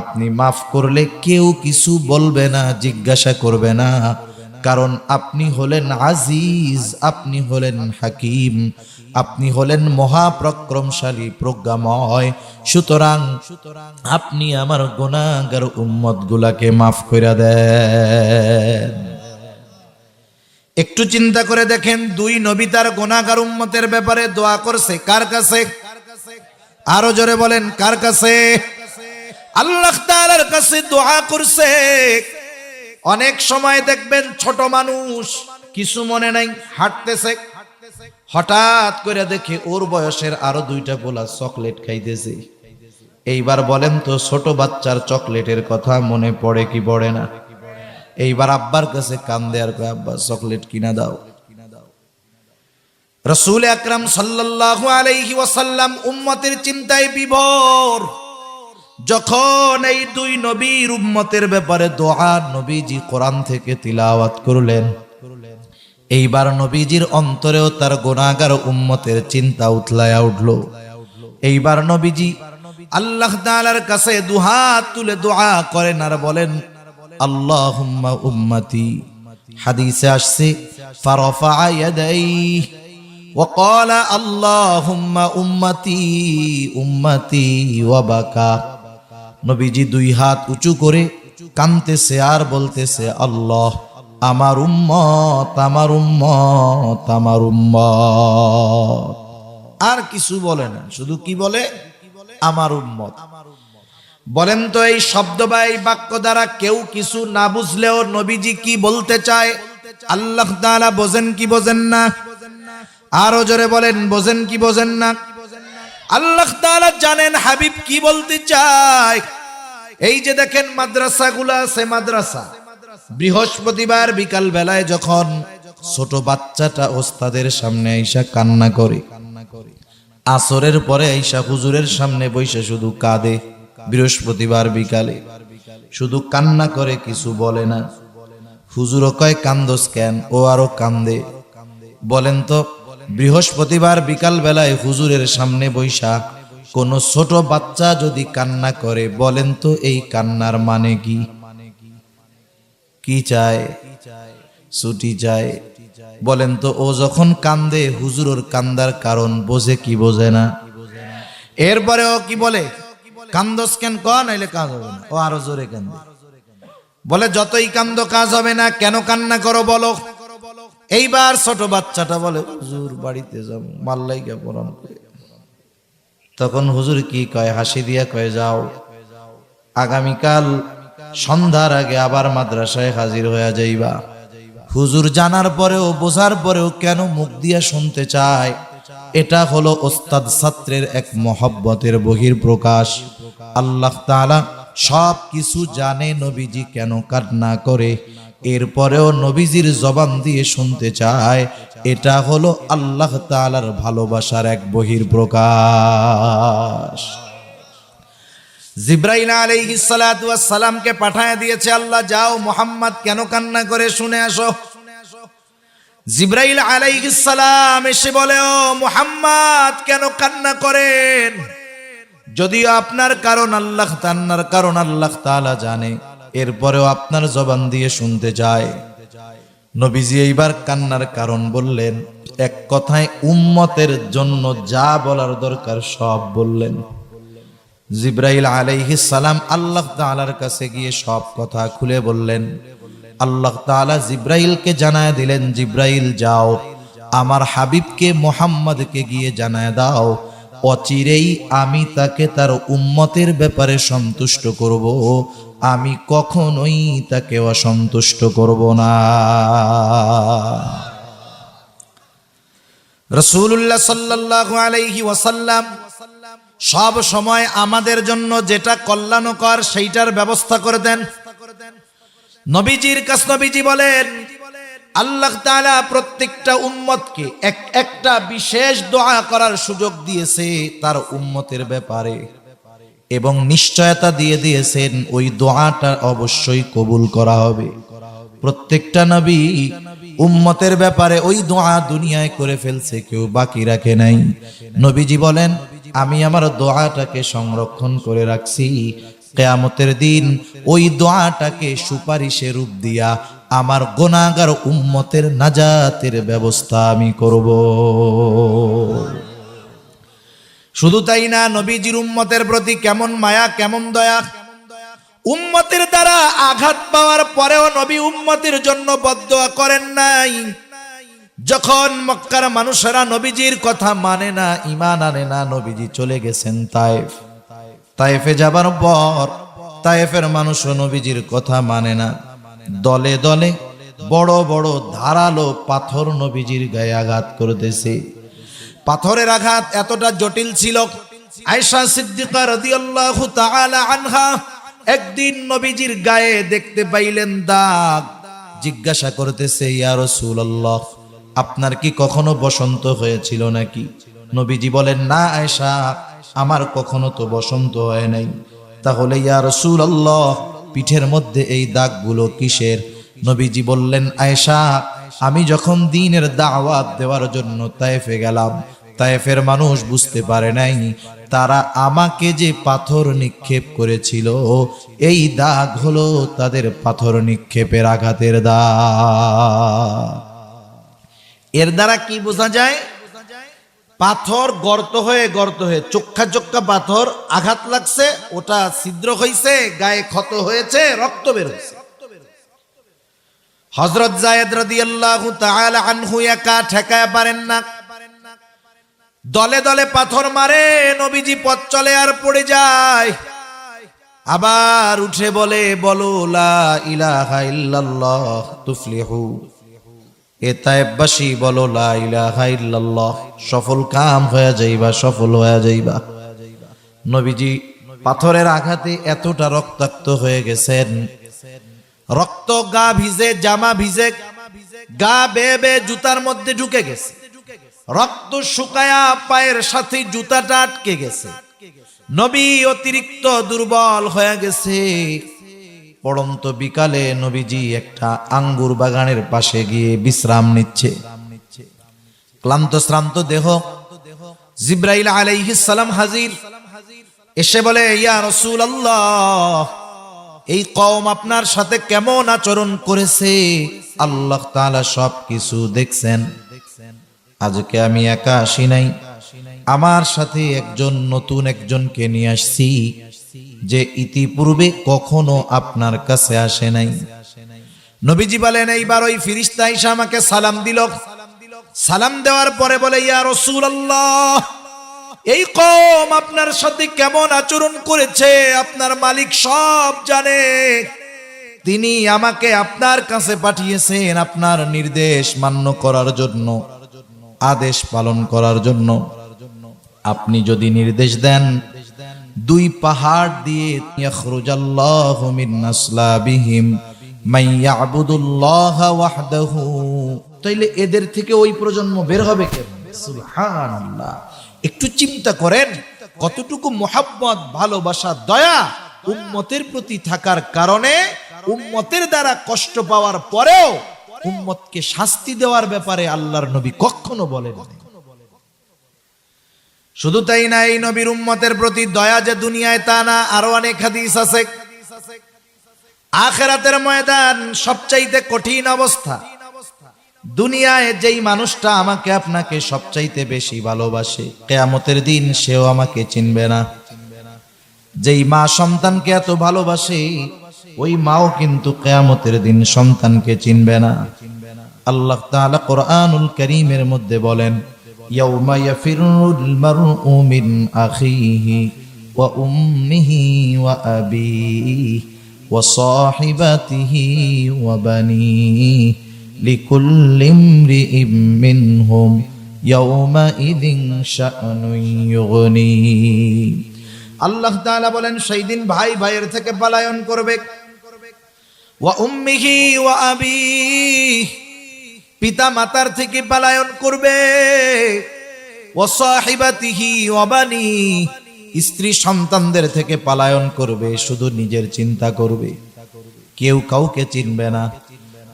আপনি মাফ করলে কেউ কিছু বলবে না, জিজ্ঞাসা করবে না, কারণ আপনি হলেন আজিজ, আপনি হলেন হাকিম, আপনি হলেন মহাপরাক্রমশালী, প্রজ্ঞাময়। সুতরাং আপনি আমার গুনাহগার উম্মত গুলাকে মাফ করে দেন। একটু চিন্তা করে দেখেন, দুই নবী তার গুনাহগার উম্মতের ব্যাপারে দোয়া করছে কার কাছে? আরো জোরে বলেন, কার কাছে? আল্লাহ তাআলার কাছে দোয়া করছে। অনেক সময় দেখবেন ছোট মানুষ কিছু মনে নাই, হাঁটতেছে, হঠাৎ করে দেখে ওর বয়সের আরো দুইটা পোলা চকলেট খাইতেছে। এইবার বলেন তো, ছোট বাচ্চার চকলেটের কথা মনে পড়ে কি পড়ে না? এইবার আব্বার কাছে কান্দে আর কয়, আব্বা চকলেট কিনা দাও। রাসূল আকরাম সাল্লাল্লাহু আলাইহি ওয়াসাল্লাম উম্মতের চিন্তায় বিভোর। যখন এই দুই নবীর উম্মতের ব্যাপারে দোয়া নবীজি কোরআন থেকে তিলাওয়াত করলেন, এইবার নবীজির অন্তরেও তার গুনাহগার উম্মতের চিন্তা উতলায়া উঠল। এইবার নবীজি আল্লাহ তাআলার কাছে দুহাত তুলে দোয়া করেন আর বলেন, আল্লাহুম্মা উম্মতি। হাদিসে আসছে, ফারাফা ইয়াদাইহি ওয়া ক্বালা আল্লাহুম্মা উম্মতি উম্মতি ওয়া বাকা। নবীজি দুই হাত উঁচু করে কাঁদতেছে আর বলতেছে, আল্লাহ আমার উম্মত, আমার উম্মত, আমার উম্মত। আর কিছু বলে না, শুধু কি বলে? আমার উম্মত। বলেন তো, এই শব্দ বা এই বাক্য দ্বারা কেউ কিছু না বুঝলেও নবীজি কি বলতে চায় আল্লাহ তাআলা বোঝেন কি বোঝেন না? আরো জোরে বলেন, বোঝেন কি বোঝেন না? আল্লাহ তাআলা জানেন হাবিব কি বলতে চায়। এই যে দেখেন মাদ্রাসাগুলো আছে, মাদ্রাসা, বৃহস্পতিবার বিকাল বেলায় যখন ছোট বাচ্চাটা ওস্তাদের সামনে আইসা কান্না করে, আসরের পরে আইসা হুজুরের সামনে বইসা শুধু কাঁদে, বৃহস্পতিবার বিকালে শুধু কান্না করে, কিছু বলে না। হুজুরও কয়, কান্দোস কেন? ও আরো কান্দে। বলেন তো, বৃহস্পতিবার বিকাল বেলায় হুজুরের সামনে বইসা কোন ছোট বাচ্চা যদি কান্না করে, বলেন তো এই কান্নার মানে কি? কি চায়? ছুটি চায়। বলেন তো, ও যখন কান্দে হুজুরের কান্দার কারণ বোঝে কি বোঝে না? এরপরে ও কি বলে, কান্দোস কেন? কন নাইলে কাজ হবে না। ও আরো জোরে কান্দে। বলে, যতই কান্দো কাজ হবে না, কেন কান্না করো বলো? এইবার ছোট বাচ্চাটা বলে, হুজুর বাড়িতে যাব, মাল্লাইকা পরাম করে। তখন হুজুর কি কয়? হাসি দিয়া কয়, যাও, আগামীকাল সন্ধ্যার আগে আবার মাদ্রাসায় হাজির হয়ে যাইবা। হুজুর জানার পরেও বোঝার পরেও কেন মুখ দিয়া শুনতে চায়? এটা হলো ওস্তাদ ছাত্রের এক মহব্বতের বহির্প্রকাশ। আল্লাহ তাআলা সব কিছু জানে নবীজি কেন কান্না করে, এরপরেও নবীজির জবান দিয়ে শুনতে চায়। এটা হলো আল্লাহ তাআলার ভালোবাসার এক বহির্প্রকাশ। জিবরাইল আলাইহিস সালাতু ওয়াস সালামকে পাঠায় দিয়েছে আল্লাহ, যাও মুহাম্মদ কেন কান্না করে শুনে আসো। জিবরাইল আলাইহিস সালাম এসে বলে, ও মুহাম্মদ কেন কান্না করেন? যদিও আপনার কারণ আল্লাহ তাআলা জানে, এরপরেও আপনার জবান দিয়ে শুনতে চায়। নবীজি এইবার কান্নার কারণ বললেন। এক কথায় উম্মতের জন্য যা বলার দরকার সব বললেন। জিবরাইল আলাইহিস সালাম আল্লাহ তাআলার কাছে গিয়ে সব কথা খুলে বললেন। আল্লাহ তাআলা জিবরাইলকে জানায় দিলেন, জিবরাইল যাও, আমার হাবিবকে মুহাম্মদকে গিয়ে জানায় দাও, অচিরেই আমি তাকে তার উম্মতের ব্যাপারে সন্তুষ্ট করব, আমি কখনোই তাকে অসন্তুষ্ট করব না। রাসূলুল্লাহ সাল্লাল্লাহু আলাইহি ওয়াসাল্লাম সব সময় আমাদের জন্য যেটা কল্যাণকর সেইটার ব্যবস্থা করে দেন। নবীজির কাছে নবীজি বলেন, আল্লাহ তাআলা প্রত্যেকটা উম্মতকে একটা বিশেষ দোয়া করার সুযোগ দিয়েছে তার উম্মতের ব্যাপারে, এবং নিশ্চয়তা দিয়ে দিয়েছেন ওই দোয়াটা অবশ্যই কবুল করা হবে। প্রত্যেকটা নবী উম্মতের ব্যাপারে ওই দোয়া দুনিয়ায় করে ফেলছে, কেউ বাকি রাখে নাই। নবীজি বলেন, আমি আমার দোয়াটাকে সংরক্ষণ করে রাখছি, কিয়ামতের দিন ওই দোয়াটাকে সুপারিশের রূপ দিয়া আমার গুনাহগার উম্মতের নাজাতের ব্যবস্থা আমি করব। শুধু তাই না, নবীজির উম্মতের প্রতি কেমন মায়া, কেমন দয়া। উম্মতের দ্বারা আঘাত পাওয়ার পরেও নবী উম্মতের জন্য বদদোয়া করেন নাই। যখন মক্কার মানুষেরা নবীজির কথা মানে না, ঈমান আনে না, নবীজি চলে গেছেন তায়েফ। তায়েফে যাবার পর তায়েফের মানুষও নবীজির কথা মানে না। দলে দলে বড় বড় ধারালো পাথর নবীজির গায়ে আঘাত করতেছে। পাথরের আঘাত এতটা জটিল ছিল, আয়েশা সিদ্দিকা রাদিয়াল্লাহু তাআলা আনহা একদিন নবীজির গায়ে দেখতে পাইলেন দাগ। জিজ্ঞাসা করতেছে, ইয়া রাসূলুল্লাহ, আপনার কি কখনো বসন্ত হয়েছিল নাকি? নবীজি বলেন, না আয়েশা, আমার কখনো তো বসন্ত হয় নাই। তাহলে ইয়া রাসূলুল্লাহ, পিঠের মধ্যে এই দাগগুলো কিসের? নবীজি বললেন, আয়েশা, আমি যখন দ্বীনের দাওয়াত দেওয়ার জন্য তায়েফে গেলাম, তায়েফের মানুষ বুঝতে পারে নাই তারা আমাকে যে পাথর নিক্ষেপ করেছিল এই দাগ হলো তাদের পাথর নিক্ষেপের আঘাতের দাগ। এর দ্বারা কি বোঝা যায়? পাথর গর্ত হয়ে চোক্কা চোক্কা পাথর আঘাত লাগছে, ওটা ছিদ্র হয়েছে, গায়ে ক্ষত হয়েছে, রক্ত বের হয়েছে। হযরত যায়েদ রাদিয়াল্লাহু তাআলা আনহু একা ঠেকায় পারেন না, দলে দলে পাথর মারে, নবীজি পথ চলে আর পড়ে যায়। আবার উঠে বলে, বলো লা ইলাহা ইল্লাল্লাহ তুফলিহু। এ তায়েববাসী বলো লা ইলাহা ইল্লাল্লাহ, সফল কাম হয়ে যাইবা, সফল হয়ে যাইবা। নবীজি পাথরের আঘাতে এতটা রক্তাক্ত হয়ে গেছেন, রক্ত গা ভিজে, জামা ভিজে, গা বেয়ে বেয়ে জুতার মধ্যে ঢুকে গেছে, রক্ত শুকায়া পায়ের সাথে জুতাটা আটকে গেছে। নবী অতিরিক্ত দুর্বল হয়ে গেছে। পড়ন্ত বিকালে নবীজি একটা আঙ্গুর বাগানের পাশে গিয়ে বিশ্রাম নিচ্ছে। ক্লান্ত শ্রান্ত দেহ, জিবরাইল আলাইহিস সালাম হাজির। এসে বলে, ইয়া রাসূলুল্লাহ, এই কওম আপনার সাথে কেমন আচরণ করেছে আল্লাহ তাআলা সব কিছু দেখছেন। আজকে আমি একা আসি নাই, আমার সাথে নতুন একজনকে নিয়ে আসছি, যে ইতিপূর্বে কখনো আপনার কাছে আসে নাই। নবীজি বলেন, এইবার ওই ফেরেশতা এসে আমাকে সালাম দিল। সালাম দেওয়ার পরে বলে, ইয়া রাসূলুল্লাহ, এই কওম আপনার সাথে কেমন আচরণ করেছে আপনার মালিক সব জানে। তিনি আমাকে আপনার কাছে পাঠিয়েছেন আপনার নির্দেশ মান্য করার জন্য, আদেশ পালন করার জন্য। আপনি যদি নির্দেশ দেন, দুই পাহাড় দিয়ে ইয়াখরুজাল্লাহু মিন আসলাবিহিম মান ইয়াবুদুল্লাহ ওয়াহদাহু, তাইলে এদের থেকে ওই প্রজন্ম বের হবে কে? সুবহানাল্লাহ। একটু চিন্তা করেন কতটুকু মুহাব্বত, ভালোবাসা, দয়া উম্মতের প্রতি থাকার কারণে উম্মতের দ্বারা কষ্ট পাওয়ার পরেও উম্মতকে শাস্তি দেওয়ার ব্যাপারে আল্লাহর নবী কখনো বলেন না। শুধু তাই না, এই নবীর উম্মতের প্রতি দয়া যে দুনিয়ায় তা না, আরো অনেক হাদিস আছে। আখিরাতের ময়দান সবচাইতে কঠিন অবস্থা। দুনিয়ায় যেই মানুষটা আমাকে আপনাকে সবচাইতে বেশি ভালোবাসে, কিয়ামতের দিন সেও আমাকে চিনবে না। যেই মা সন্তানকে এত ভালোবাসে, ওই মাও কিন্তু কিয়ামতের দিন সন্তানকে চিনবে না। আল্লাহ তাআলা কোরআনুল কারীমের মধ্যে বলেন, ইয়াউমা ইয়াফিরুল মারউ মিন আখিহি ওয়া উম্মিহি ওয়া আবিহি ওয়া সাহিবাতিহি ওয়া বানিহি লিকুল্লি ইমরিইম মিনহুম ইয়াউমাইযিন শা'নুন ইউগনি। আল্লাহ তাআলা বলেন, সেই দিন ভাই ভাইয়ের থেকে পলায়ন করবে। ওয়া উম্মিহি ওয়া আবিহি, পিতা মাতার থেকে পলায়ন করবে। ওয়া সাহিবাতিহি ওয়া বানিহি, স্ত্রী সন্তানদের থেকে পলায়ন করবে, শুধু নিজের চিন্তা করবে, কেউ কাউকে চিনবে না।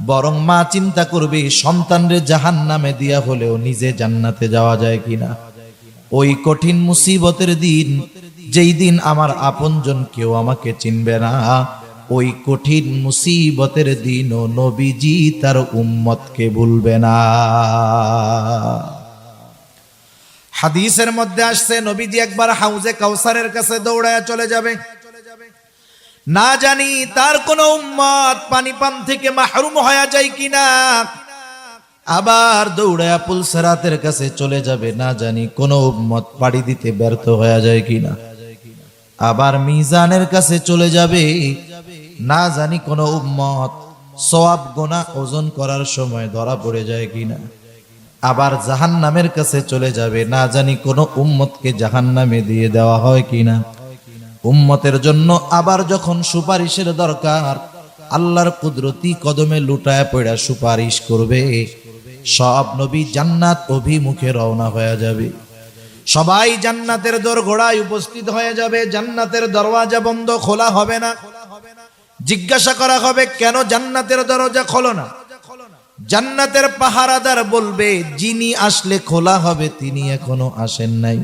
বরং মা চিন্তা করবে সন্তানরে জাহান্নামে দিয়া হলেও নিজে জান্নাতে যাওয়া যায় কিনা। ওই কঠিন মুসিবতের দিন যেই দিন আমার আপনজন কেউ আমাকে চিনবে না, ওই কঠিন মুসিবতের দিনও নবীজি তার উম্মতকে ভুলবে না। হাদিসের মধ্যে আসছে নবীজি একবার হাউজে কাউসারের কাছে দৌড়ায় চলে যাবে, না জানি তার কোন উম্মত পানি পান থেকে মাহরুম হয়ে যায় কিনা। আবার দৌড়ায় পুলসেরাতের কাছে চলে যাবে, না জানি কোন উম্মত পাড়ি দিতে ব্যর্থ হয়ে যায় কিনা। আবার মিজানের কাছে চলে যাবে, না জানি কোন উম্মত সওয়াব গুনাহ ওজন করার সময় ধরা পড়ে যায় কিনা। আবার জাহান্নামের কাছে চলে যাবে, না জানি কোন উম্মতকে জাহান্নামে দিয়ে দেওয়া হয় কিনা। উম্মতের জন্য আবার যখন সুপারিশের দরকার, আল্লাহর কুদরতি কদমে লুটায় পড়া সুপারিশ করবে, সব নবী জান্নাত অভিমুখে রওনা হয়ে যাবে। সবাই জান্নাতের দোরগোড়ায় উপস্থিত হয়ে যাবে, জান্নাতের দরওয়াজা বন্ধ, খোলা হবে না। জিজ্ঞাসা করা হবে, কেন জান্নাতের দরজা খোলো না? জান্নাতের পাহারাদার বলবে, যিনি আসলে খোলা হবে তিনি এখনো আসেন নাই।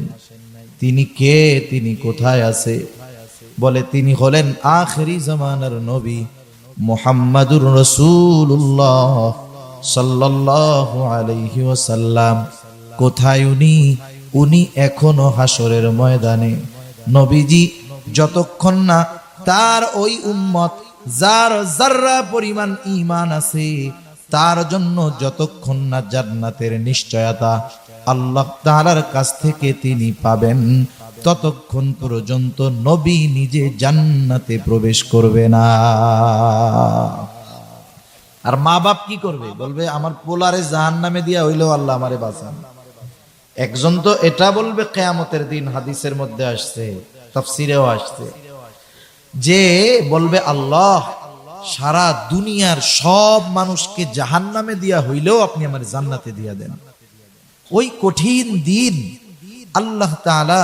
তিনি কে? তিনি কোথায় আছে? বলে, তিনি হলেন আখিরি জামানার নবী মুহাম্মাদুর রাসূলুল্লাহ সাল্লাল্লাহু আলাইহি ওয়াসাল্লাম। কোথায় উনি? উনি এখনো হাসরের ময়দানে। নবীজি যতক্ষণ না তার ওই উম্মত যার যাররা পরিমাণ ঈমান আছে, তার জন্য যতক্ষণ না জান্নাতের নিশ্চয়তা আল্লাহ তাআলার কাছ থেকে তিনি পাবেন, ততক্ষণ পর্যন্ত নবী নিজে জান্নাতে প্রবেশ করবে না। আর মা বাপ কি করবে? বলবে, আমার পোলারে জাহান্নামে দিয়া হইলেও আল্লাহ আমারে বাঁচান। একজন তো এটা বলবে কিয়ামতের দিন, হাদিসের মধ্যে আসছে, তাফসীরেও আসছে, যে বলবে, আল্লাহ সারা দুনিয়ার সব মানুষকে জাহান্নামে দিয়া হইলেও আপনি আমার জান্নাতে দিয়া দেন। ওই কঠিন দিন আল্লাহ তাআলা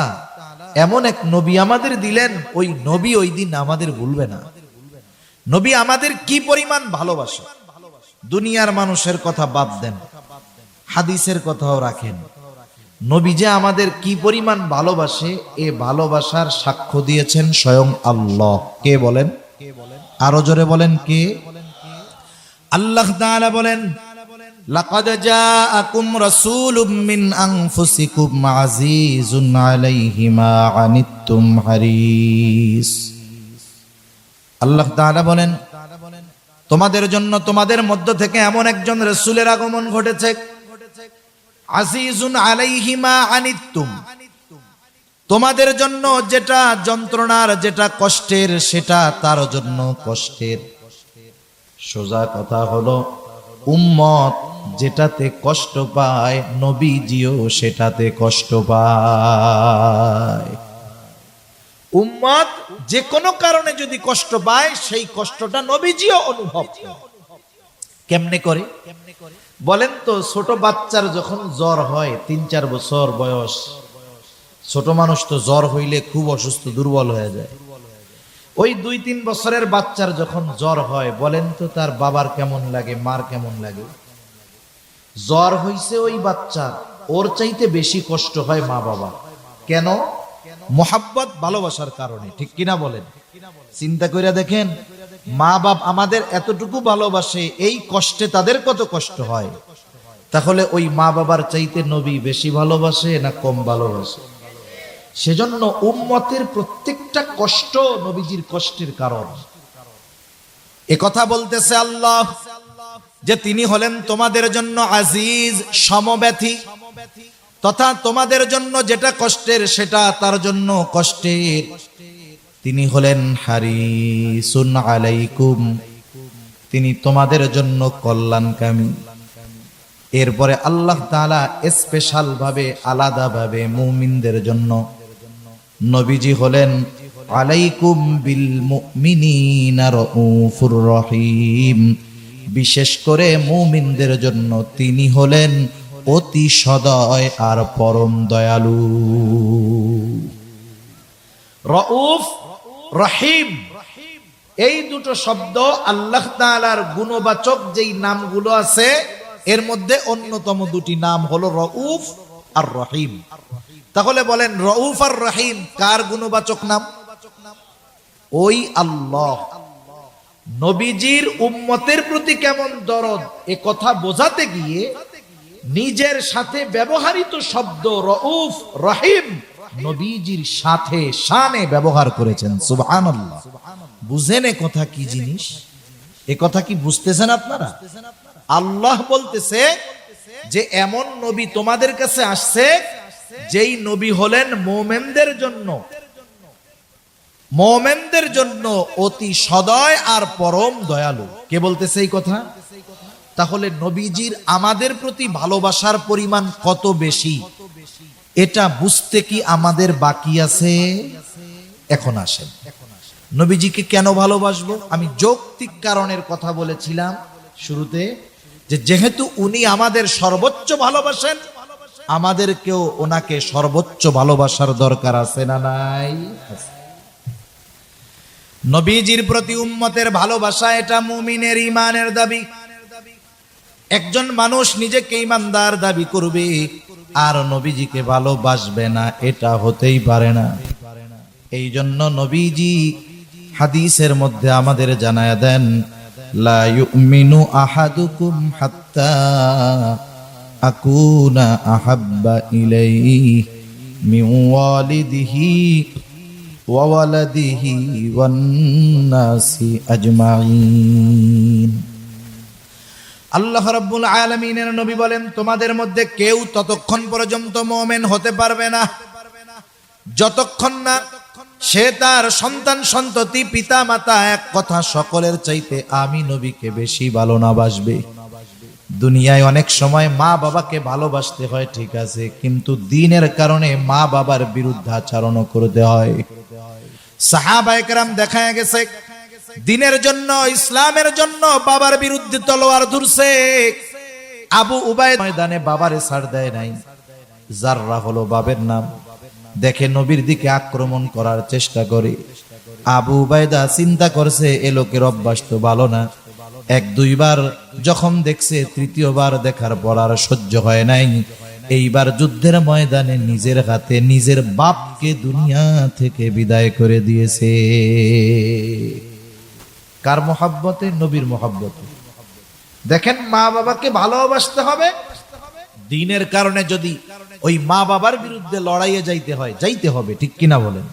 এমন এক নবী আমাদের দিলেন, ওই নবী ওই দিন আমাদের ভুলবে না। নবী আমাদের কি পরিমাণ ভালোবাসে, দুনিয়ার মানুষের কথা বাদ দেন, হাদিসের কথাও রাখেন। নবী যে আমাদের কি পরিমাণ ভালোবাসে, এ ভালোবাসার সাক্ষ্য দিয়েছেন স্বয়ং আল্লাহ। কে বলেন? আরো জোরে বলেন, কে? আল্লাহ তাআলা বলেন, লাকাদ জাআকুম রাসূলুম মিন আনফুসিকুম আজিজুন আলাইহি মা আনিতুম হারিস। আল্লাহ তাআলা বলেন, তোমাদের জন্য তোমাদের মধ্য থেকে এমন একজন রাসূলের আগমন ঘটেছে, আজিজুন আলাইহি মা আনিতুম, তোমাদের জন্য যেটা যন্ত্রণার, যেটা কষ্টের, সেটা তার জন্য কষ্টের। সোজা কথা হলো, উম্মত যেটাতে কষ্ট পায়, নবীজিও সেটাতে কষ্ট পায়। উম্মত যে কোনো কারণে যদি কষ্ট পায়, সেই কষ্টটা নবীজিও অনুভব করে। কেমনে করে বলেন তো? ছোট বাচ্চার যখন জ্বর হয়, 3-4 বছর বয়স, ছোট মানুষ তো জ্বর হইলে খুব অসুস্থ, দুর্বল হয়ে যায়। ওই 2-3 বছরের বাচ্চার যখন জ্বর হয়, বলেন তো তার বাবার কেমন লাগে, মার কেমন লাগে? জ্বর হইছে ওই বাচ্চা, ওর চাইতে বেশি কষ্ট হয় মা বাবা। কেন? মোহাব্বত, ভালোবাসার কারণে। ঠিক কিনা বলেন? চিন্তা করে দেখেন, মা বাপ আমাদের এতটুকু ভালোবাসে, এই কষ্টে তাদের কত কষ্ট হয়। তাহলে ওই মা বাবার চাইতে নবী বেশি ভালোবাসে না কম ভালোবাসে? সেজন্য উম্মতের প্রত্যেকটা কষ্ট নবীজির কষ্টের কারণ। এ কথা বলতেছে আল্লাহ যে তিনি হলেন তোমাদের জন্য আজিজ, সমব্যথী, তথা তোমাদের জন্য যেটা কষ্টের সেটা তার জন্য কষ্টের। তিনি হলেন হারিসুন আলাইকুম, তিনি তোমাদের জন্য কল্যাণকামী। এরপরে আল্লাহ তাআলা স্পেশাল ভাবে, আলাদা ভাবে মুমিনদের জন্য নবীজি হলেন আলাইকুম বিল মুমিনিনা রাউফুর রহিম, বিশেষ করে মুমিনদের জন্য তিনি হলেন অতি সদয় আর পরম দয়ালু। রাউফ, রহিম, এই দুটো শব্দ আল্লাহ তাআলার গুণবাচক যেই নামগুলো আছে, এর মধ্যে অন্যতম দুটি নাম হলো রাউফ আর রহিম। তাহলে বলেন রউফ আর রহিম কার গুণবাচক নাম? ওই আল্লাহ। নবীজির উম্মতের প্রতি কেমন দরদ এ কথা বোঝাতে গিয়ে নিজের সাথে ব্যবহৃত শব্দ রউফ রহিম নবীজির সাথে শানে ব্যবহার করেছেন। সুবহানাল্লাহ। বুঝেন এ কথা কি জিনিস? এ কথা কি বুঝতেছেন আপনারা? আল্লাহ বলতেছে যে এমন নবী তোমাদের কাছে আসছে যেই নবী হলেন মুমিনদের জন্য অতি সদয় আর পরম দয়ালু। কে বলতেছে এই কথা? তাহলে নবীজির আমাদের প্রতি ভালোবাসার পরিমাণ কত বেশি এটা বুঝতে কি আমাদের বাকি আছে? এখন আসেন, নবীজিকে কেন ভালোবাসবো? আমি যৌক্তিক কারণের কথা বলেছিলাম শুরুতে, যে যেহেতু উনি আমাদের সর্বোচ্চ ভালোবাসেন, আমাদেরকেও ওনাকে সর্বোচ্চ ভালোবাসার দরকার আছে না নাই? নবীজির প্রতি উম্মতের ভালোবাসা এটা মুমিনের ঈমানের দাবি। একজন মানুষ নিজেকে ঈমানদার দাবি করবে আর নবীজিকে ভালোবাসবে না, এটা হতেই পারে না। এই জন্য নবীজি হাদিসের মধ্যে আমাদের জানায়া দেন, লা ইউমিনু আহাদুকুম হাত্তা আকুনা আহাব্বা ইলাইহি মিন ওয়ালিদিহি ওয়া ওয়ালাদিহি ওয়ান নাসি আজমাইন। আল্লাহ রাব্বুল আলামিনের নবী বলেন, তোমাদের মধ্যে কেউ ততক্ষণ পর্যন্ত মুমিন হতে পারবে না যতক্ষণ না সে তার সন্তান সন্ততি পিতা মাতা এক কথা সকলের চাইতে আমি নবীকে বেশি ভালো না বাসবে। দুনিয়ায় অনেক সময় মা বাবাকে ভালোবাসতে হয়, ঠিক আছে, কিন্তু দ্বীনের কারণে মা বাবার বিরুদ্ধে আচরণ করতে হয়। সাহাবায়ে কেরাম দেখা গেছে দ্বীনের জন্য, ইসলামের জন্য বাবার বিরুদ্ধে তলোয়ার ধরছে। আবু উবাইদা ময়দানে বাবারে ছাড় দেয় নাই। জাররা হলো বাবের নাম। দেখে নবীর দিকে আক্রমণ করার চেষ্টা করে। আবু উবাইদা চিন্তা করছে এ লোকের অভ্যাস তো ভালো না। এক দুইবার যখন দেখছে, তৃতীয়বার দেখার পর আর সহ্য হয় নাই। এইবার যুদ্ধের ময়দানে নিজের হাতে নিজের বাপকে দুনিয়া থেকে বিদায় করে দিয়েছে। কার মহব্বতে? নবীর মহব্বতে। দেখেন, মা বাবাকে ভালোবাসতে হবে। দ্বীনের কারণে যদি ওই মা বাবার বিরুদ্ধে লড়াইয়ে যাইতে হবে, ঠিক কিনা বলেন?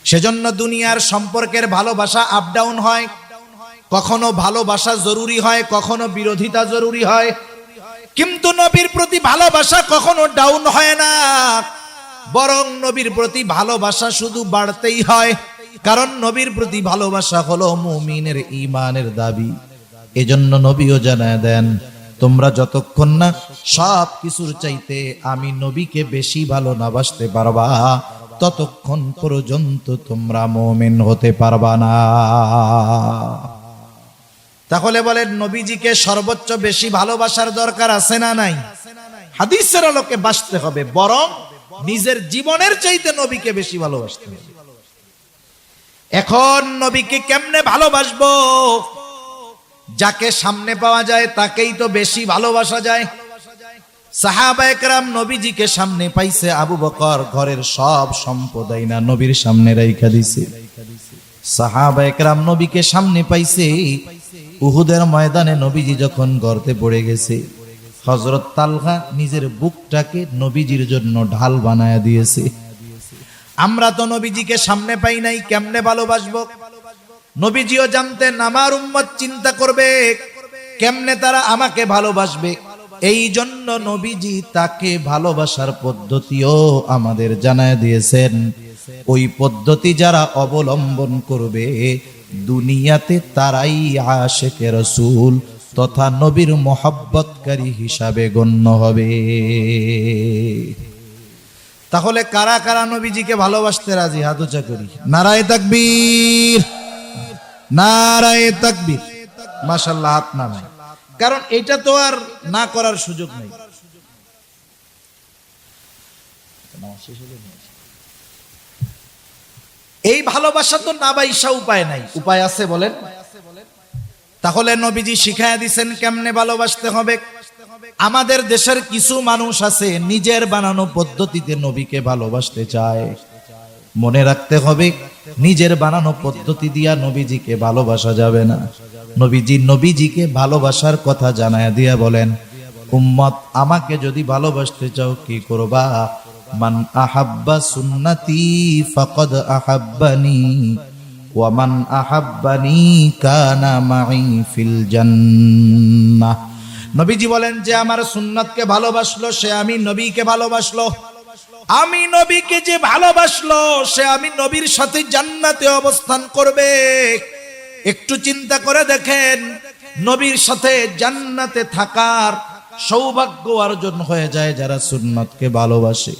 সেজন্য দুনিয়ার সম্পর্কের ভালোবাসা আপ ডাউন হয়। কখনো ভালোবাসা জরুরি হয়, কখনো বিরোধিতা জরুরি হয়, কিন্তু নবীর প্রতি ভালোবাসা কখনো ডাউন হয় না, বরং নবীর প্রতি ভালোবাসা শুধু বাড়তেই হয়। কারণ নবীর প্রতি ভালোবাসা হলো মুমিনের ঈমানের দাবি। এজন্য নবীও জানায় দেন, তোমরা যতক্ষণ না সব কিছুর চাইতে আমি নবীকে বেশি ভালো না বাসতে পারবা, ততক্ষণ পর্যন্ত তোমরা মুমিন হতে পারবা না। তাহলে বলেন, নবীজিকে সর্বোচ্চ বেশি ভালোবাসার দরকার আছে না নাই? হাদিসের আলোকে বাসতে হবে, বরং নিজের জীবনের চাইতে নবীকে বেশি ভালোবাসতে হবে। এখন নবীকে কেমনে ভালোবাসবো? যাকে সামনে পাওয়া যায় তাকেই তো বেশি ভালোবাসা যায়। সাহাবায়ে কেরাম নবীজিকে সামনে পাইছে, আবু বকর ঘরের সব সম্পদ আইনা নবীর সামনে রাইখা দিছে। সাহাবায়ে কেরাম নবীকে সামনে পাইছে। উহুদের ময়দানে নবীজি যখন গর্তে পড়ে গেছে, হযরত তালহা নিজের বুকটাকে নবীজির জন্য ঢাল বানায়া দিয়েছে। আমরা তো নবীজিকে সামনে পাই নাই, কেমনে ভালোবাসবো? নবীজিও জানতেন আমার উম্মত চিন্তা করবে কেমনে তারা আমাকে ভালোবাসবে। এই জন্য নবীজি তাকে ভালোবাসার পদ্ধতিও আমাদের জানায় দিয়েছেন। ওই পদ্ধতি যারা অবলম্বন করবে, দুনিয়াতে তারাই আশিকে রাসূল তথা নবীর মহব্বতকারী হিসাবে গণ্য হবে। তাহলে কারা কারা নবীজিকে ভালোবাসতে রাজি? হাত উঁচা করি। নারায়ে তাকবীর, নারায়ে তাকবীর। মাশাআল্লাহ, হাত নামাই। কারণ এটা তো আর না করার সুযোগ নেই। এই ভালোবাসা তো না বাইসা উপায় নাই। উপায় আছে বলেন? তাহলে নবীজি শিখায়া দিয়েছেন কেমনে ভালোবাসতে হবে। আমাদের দেশের কিছু মানুষ আছে নিজের বানানো পদ্ধতিতে নবীকে ভালোবাসতে চায়। মনে রাখতে হবে, নিজের বানানো পদ্ধতি দিয়া নবীজিকে ভালোবাসা যাবে না। নবীজিকে ভালোবাসার কথা জানায়া দিয়া বলেন, উম্মত আমাকে যদি ভালোবাসতে চাও কি করবা? মান আহাব্বা সুন্নতি ফাকাদ আহাব্বানি ওয়া মান আহাব্বানি কানা মাই ফিল জান্নাহ। নবীজি বলেন যে আমার সুন্নাতকে ভালোবাসলো সে আমি নবীকে ভালোবাসলো, আমি নবীকে যে ভালোবাসলো সে আমি নবীর সাথে জান্নাতে অবস্থান করবে। একটু চিন্তা করে দেখেন, নবীর সাথে জান্নাতে থাকার সৌভাগ্য অর্জন হয়ে যায় যারা সুন্নাতকে ভালোবাসে।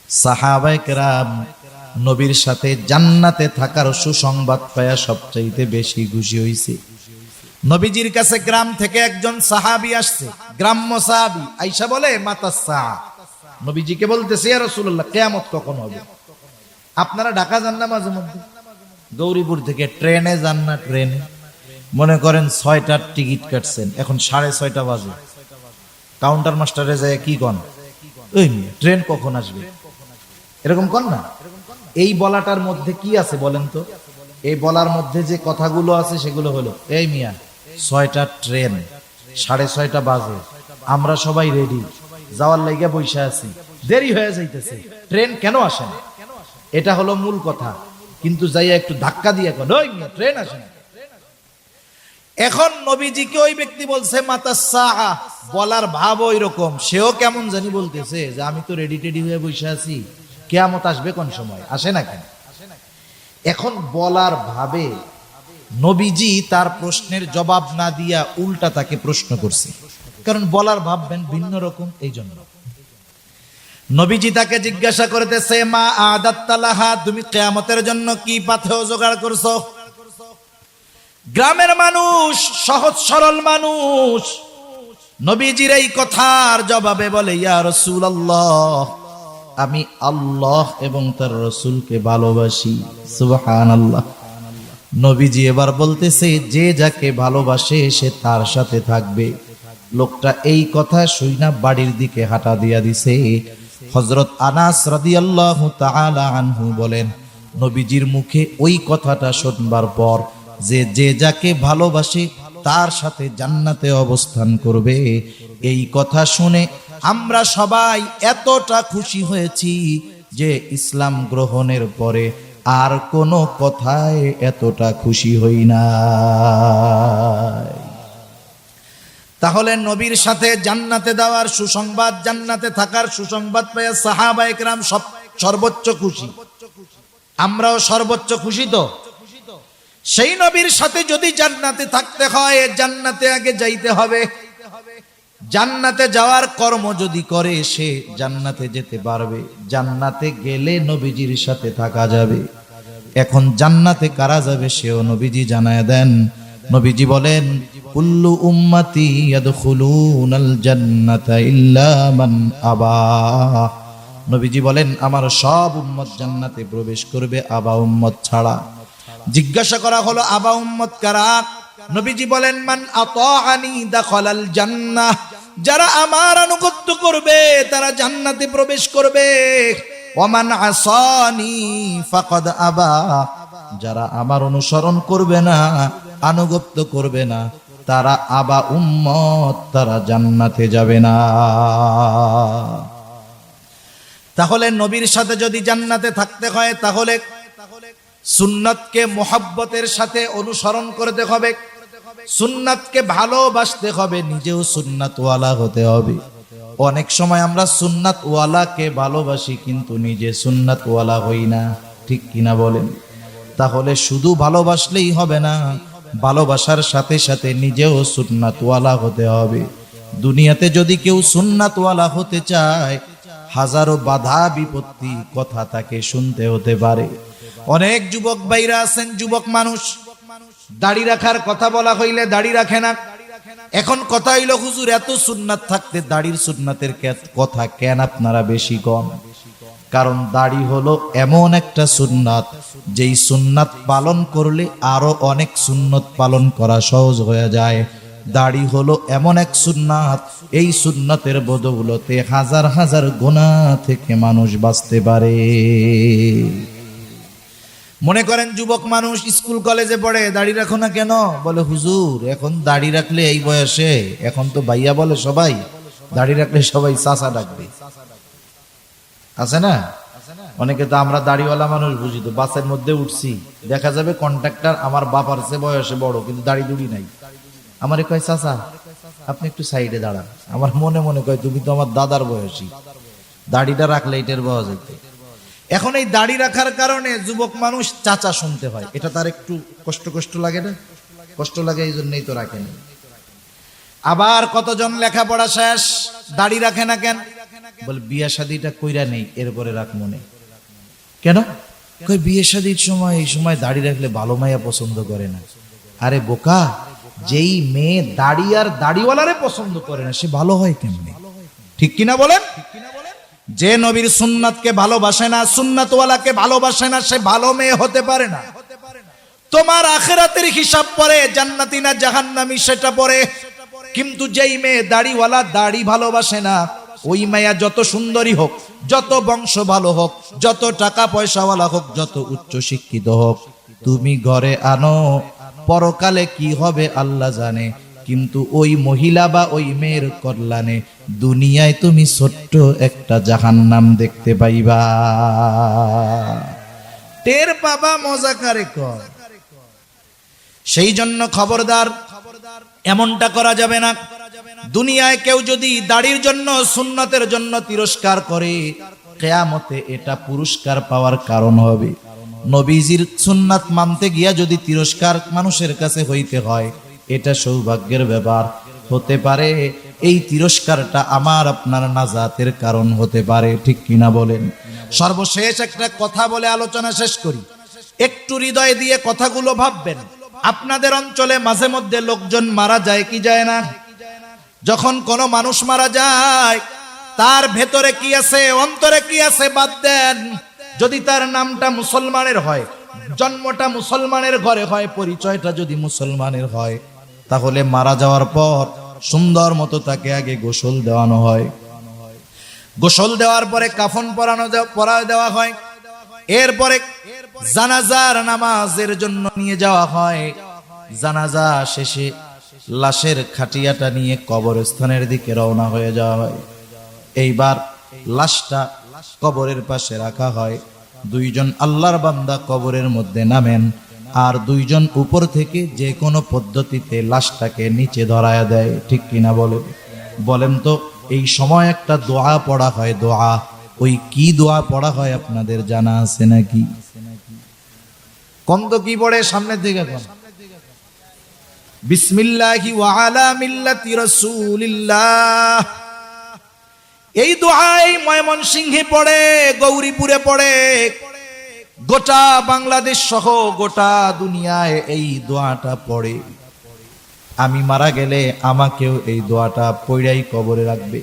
সাহাবায়ে কেরাম নবীর সাথে জান্নাতে থাকার সুসংবাদ পায়া সবচাইতে বেশি খুশি হইছে। নবীজির কাছে গ্রাম থেকে একজন সাহাবী আসছে, গ্রাম্য সাহাবী আয়েশা বলে মাতাসা, নবীজিকে বলতেছে ইয়া রাসূলুল্লাহ কিয়ামত কখন হবে? আপনারা ঢাকা যান না মাঝে মধ্যে, গৌরীপুর থেকে ট্রেনে যান না? ট্রেনে মনে করেন 6টার টিকিট কাটছেন, এখন 6:30 বাজে, কাউন্টার মাস্টারে যায় কি কন, ওই ট্রেন কখন আসবে, এরকম কন না? এই বলাটার মধ্যে কি আছে বলেন তো? এই বলার মধ্যে যে কথাগুলো আছে সেগুলো হলো, এই মিয়া 6টার ট্রেন, 6:30 বাজে, আমরা সবাই রেডি, যাওয়ার লাইগা বইসা আছি, দেরি হয়ে যাইতেছে, ট্রেন কেন আসে না? এটা হলো মূল কথা। কিন্তু যাইয়া একটু ধাক্কা দিয়ে কোন ওই মিয়া ট্রেন আসে না। এখন নবীজিকে ওই ব্যক্তি বলছে মাতাসা, বলার ভাব ওই রকম, সেও কেমন জানি বলতেছে যে আমি তো রেডি টেডি হয়ে বসে আছি, কিয়ামত আসবে কোন সময়, আসে না কেন? এখন বলার ভাবে নবীজি তার প্রশ্নের জবাব না দিয়া উল্টা তাকে প্রশ্ন করছে, কারণ বলার ভাববেন ভিন্ন রকম। এই জন্য নবীজি তাকে জিজ্ঞাসা করতেছে, মা আদাত্তালাহা, তুমি কিয়ামতের জন্য কি পাথেয় জোগাড় করছো? গ্রামের মানুষ, সহজ সরল মানুষ নবীজির এই কথার জবাবে বলে, ইয়া রাসূলুল্লাহ, আমি আল্লাহ এবং তার রাসূলকে ভালোবাসি। সুবহানাল্লাহ। নবীজি এবার বলতেছে, যে যাকে ভালোবাসে সে তার সাথে থাকবে। লোকটা এই কথা শুইনা বাড়ির দিকে হাঁটা দিয়া দিছে। হযরত আনাস রাদিয়াল্লাহু তাআলা আনহু বলেন, নবীজির মুখে ওই কথাটা শুনবার পর যে যাকে ভালোবাসে তার সাথে জান্নাতে অবস্থান করবে, এই কথা শুনে আমরা সবাই এতটা খুশি হয়েছি যে ইসলাম গ্রহণের পরে আর কোনো কথায় এতটা খুশি হই না। তাহলে নবীর সাথে জান্নাতে দেওয়ার সুসংবাদ, জান্নাতে থাকার সুসংবাদ পেয়ে সাহাবায়ে কেরাম সর্বোচ্চ খুশি, আমরাও সর্বোচ্চ খুশি। তো সেই নবীর সাথে যদি জান্নাতে থাকতে হয়, জান্নাতে আগে যাইতে হবে। জান্নাতে যাওয়ার কর্ম যদি করে সে জান্নাতে যেতে পারবে, জান্নাতে গেলে নবীজির সাথে থাকা যাবে। এখন জান্নাতে কারা যাবে সেও নবীজি জানায় দেন। নবীজি বলেন, কুল্লু উম্মতি ইয়াদখুলুনাল জান্নাতা ইল্লা মান আবা। নবীজি বলেন, আমার সব উম্মত জান্নাতে প্রবেশ করবে, আবা উম্মত ছাড়া। জিজ্ঞাসা করা হলো, আবা উম্মত কারা? নবীজি বলেন, মান আতাআনি দাখালাল জান্নাহ, যারা আমার আনুগত্য করবে তারা জান্নাতে প্রবেশ করবে। ওয়া মান আসানি ফাকাদ আবা, যারা আমার অনুসরণ করবে না, আনুগত্য করবে না, তারা আবা উম্মত, তারা জান্নাতে যাবে না। তাহলে নবীর সাথে যদি জান্নাতে থাকতে হয় তাহলে সুন্নাতকে মোহাব্বতের সাথে অনুসরণ করতে হবে, সুন্নাতকে ভালোবাসতে হবে, নিজেও সুন্নাতওয়ালা হতে হবে। অনেক সময় আমরা সুন্নাতওয়ালাকে ভালোবাসি কিন্তু নিজে সুন্নাতওয়ালা হই না, ঠিক কিনা বলেন? তাহলে শুধু ভালোবাসলেই হবে না, ভালোবাসার সাথে সাথে নিজেও সুন্নাতওয়ালা হতে হবে। দুনিয়াতে যদি কেউ সুন্নাতওয়ালা হতে চায়, হাজারো বাধা বিপত্তি কথা তাকে শুনতে হতে পারে। অনেক যুবক ভাইরা আছেন, যুবক মানুষ, দাড়ি রাখার কথা বলা হইলে দাড়ি রাখে না। এখন কথা হইল, হুজুর এত সুন্নাত থাকতে দাড়ির সুন্নাতের কথা কেন আপনারা বেশি কম? কারণ দাড়ি হলো এমন একটা সুন্নাত, যেই সুন্নাত পালন করলে আরো অনেক সুন্নত পালন করা সহজ হয়ে যায়। দাড়ি হলো এমন এক সুন্নাত, এই সুন্নাতের বদৌলতে হাজার হাজার গুনাহ থেকে মানুষ বাঁচতে পারে। মনে করেন যুবক মানুষ স্কুল কলেজে পড়ে, দাড়ি রাখো না কেন? বলে হুজুর এখন দাড়ি রাখলে এই বয়সে, এখন তো ভাইয়া বলে সবাই, দাড়ি রাখলে সবাই চাচা ডাকবে। আছে না অনেকে? তো আমরা দাড়িওয়ালা মানুষ বুঝি, তো বাসের মধ্যে উঠছি, দেখা যাবে কন্ট্রাক্টর আমার বাবার চেয়ে বয়সে বড়, কিন্তু দাড়ি দুড়ি নাই। আমারে কয় চাচা আপনি একটু সাইডে দাঁড়ান। আমার মনে মনে কয় তুমি তো আমার দাদার বয়সী, দাড়িটা রাখলে এটার বয়স হইতে। এখন এই দাড়ি রাখার কারণে যুবক মানুষ চাচা শুনতে হয়, এটা তার একটু কষ্ট লাগে না? কষ্ট লাগে, এই জন্যই তো রাখেনি। আবার কতজন লেখাপড়া শেষ, দাড়ি রাখে না কেন? বল বিয়ে শাদীটা কইরা নেই, এরপরে রাখ মনে। কেন? কই বিয়ে শাদীর সময়, এই সময় দাড়ি রাখলে ভালো মাইয়া পছন্দ করে না। আরে বোকা, যেই মেয়ে দাড়ি আর দাড়িওয়ালারে পছন্দ করে না, সে ভালো হয় কেমনে? ঠিক কিনা বলেন? যে নবীর সুন্নাতকে ভালোবাসে না, সুন্নাতওয়ালাকে ভালোবাসে না, সে ভালো মেয়ে হতে পারে না। তোমার আখিরাতের হিসাব পরে জান্নাতি না জাহান্নামী সেটা পরে, কিন্তু যেই মেয়ে দাড়িওয়ালা দাড়ি ভালোবাসে না, ওই মায়া যত সুন্দরী হোক, যত বংশ ভালো হোক, যত টাকা পয়সাওয়ালা হোক, যত উচ্চ শিক্ষিত হোক, তুমি ঘরে আনো, পরকালে কি হবে আল্লাহ জানে, কিন্তু ওই মহিলা বা ওই মেয়ের কল্যাণে দুনিয়ায় তুমি ছোট্ট একটা জাহান্নাম দেখতে পাইবা। টের পাবা, মজা করে কর। সেই জন্য খবরদার, এমনটা করা যাবে না। দুনিয়ায় কেউ যদি দাড়ির জন্য, সুন্নতের জন্য তিরস্কার করে, কিয়ামতে এটা পুরস্কার পাওয়ার কারণ হবে। নবীজির সুন্নাত মানতে গিয়া যদি তিরস্কার মানুষের কাছে হইতে হয়, এটা সৌভাগ্যের ব্যাপার হতে পারে। এই তিরস্কারটা আমার আপনার নাজাতের কারণ হতে পারে। ঠিক কিনা বলেন? সর্বশেষ একটা কথা বলে আলোচনা শেষ করি। একটু হৃদয় দিয়ে কথাগুলো ভাববেন। আপনাদের অঞ্চলে মাঝে মধ্যে লোকজন মারা যায় কি যায় না? যখন কোনো মানুষ মারা যায়, তার ভেতরে কি আছে, অন্তরে কি আছে বাদ দেন। যদি তার নামটা মুসলমানের হয়, জন্মটা মুসলমানের ঘরে হয়, পরিচয়টা যদি মুসলমানের হয়, তাহলে মারা যাওয়ার পর সুন্দর মতো তাকে আগে গোসল দেওয়ানো হয়। গোসল দেওয়ার পরে কাফন পরায় দেওয়া হয়। এরপরে জানাজার নামাজের জন্য নিয়ে যাওয়া হয়। জানাজা শেষে লাশের খাটিয়াটা নিয়ে কবরস্থানের দিকে রওনা হয়ে যাওয়া হয়। এইবার লাশটা কবরের পাশে রাখা হয়। দুইজন আল্লাহর বান্দা কবরের মধ্যে নামেন, আর দুইজন উপর থেকে যে কোনো পদ্ধতিতে লাশটাকে নিচে ধরায়া দেয়। ঠিক কিনা বলেন তো? এই সময় একটা দোয়া পড়া হয়। দোয়া, ওই কি দোয়া পড়া হয় আপনাদের জানা আছে নাকি? কোন তো কি পড়ে? সামনের দিকে কোন? বিসমিল্লাহি ওয়া আলা মিল্লাতি রাসূলিল্লাহ। এই দোয়া এই ময়মনসিংহে পড়ে, গৌরীপুরে পড়ে, গোটা বাংলাদেশ সহ গোটা দুনিয়ায় এই দোয়াটা পড়ে। আমি মারা গেলে আমাকেও এই দোয়াটা পড়াই কবরে রাখবে।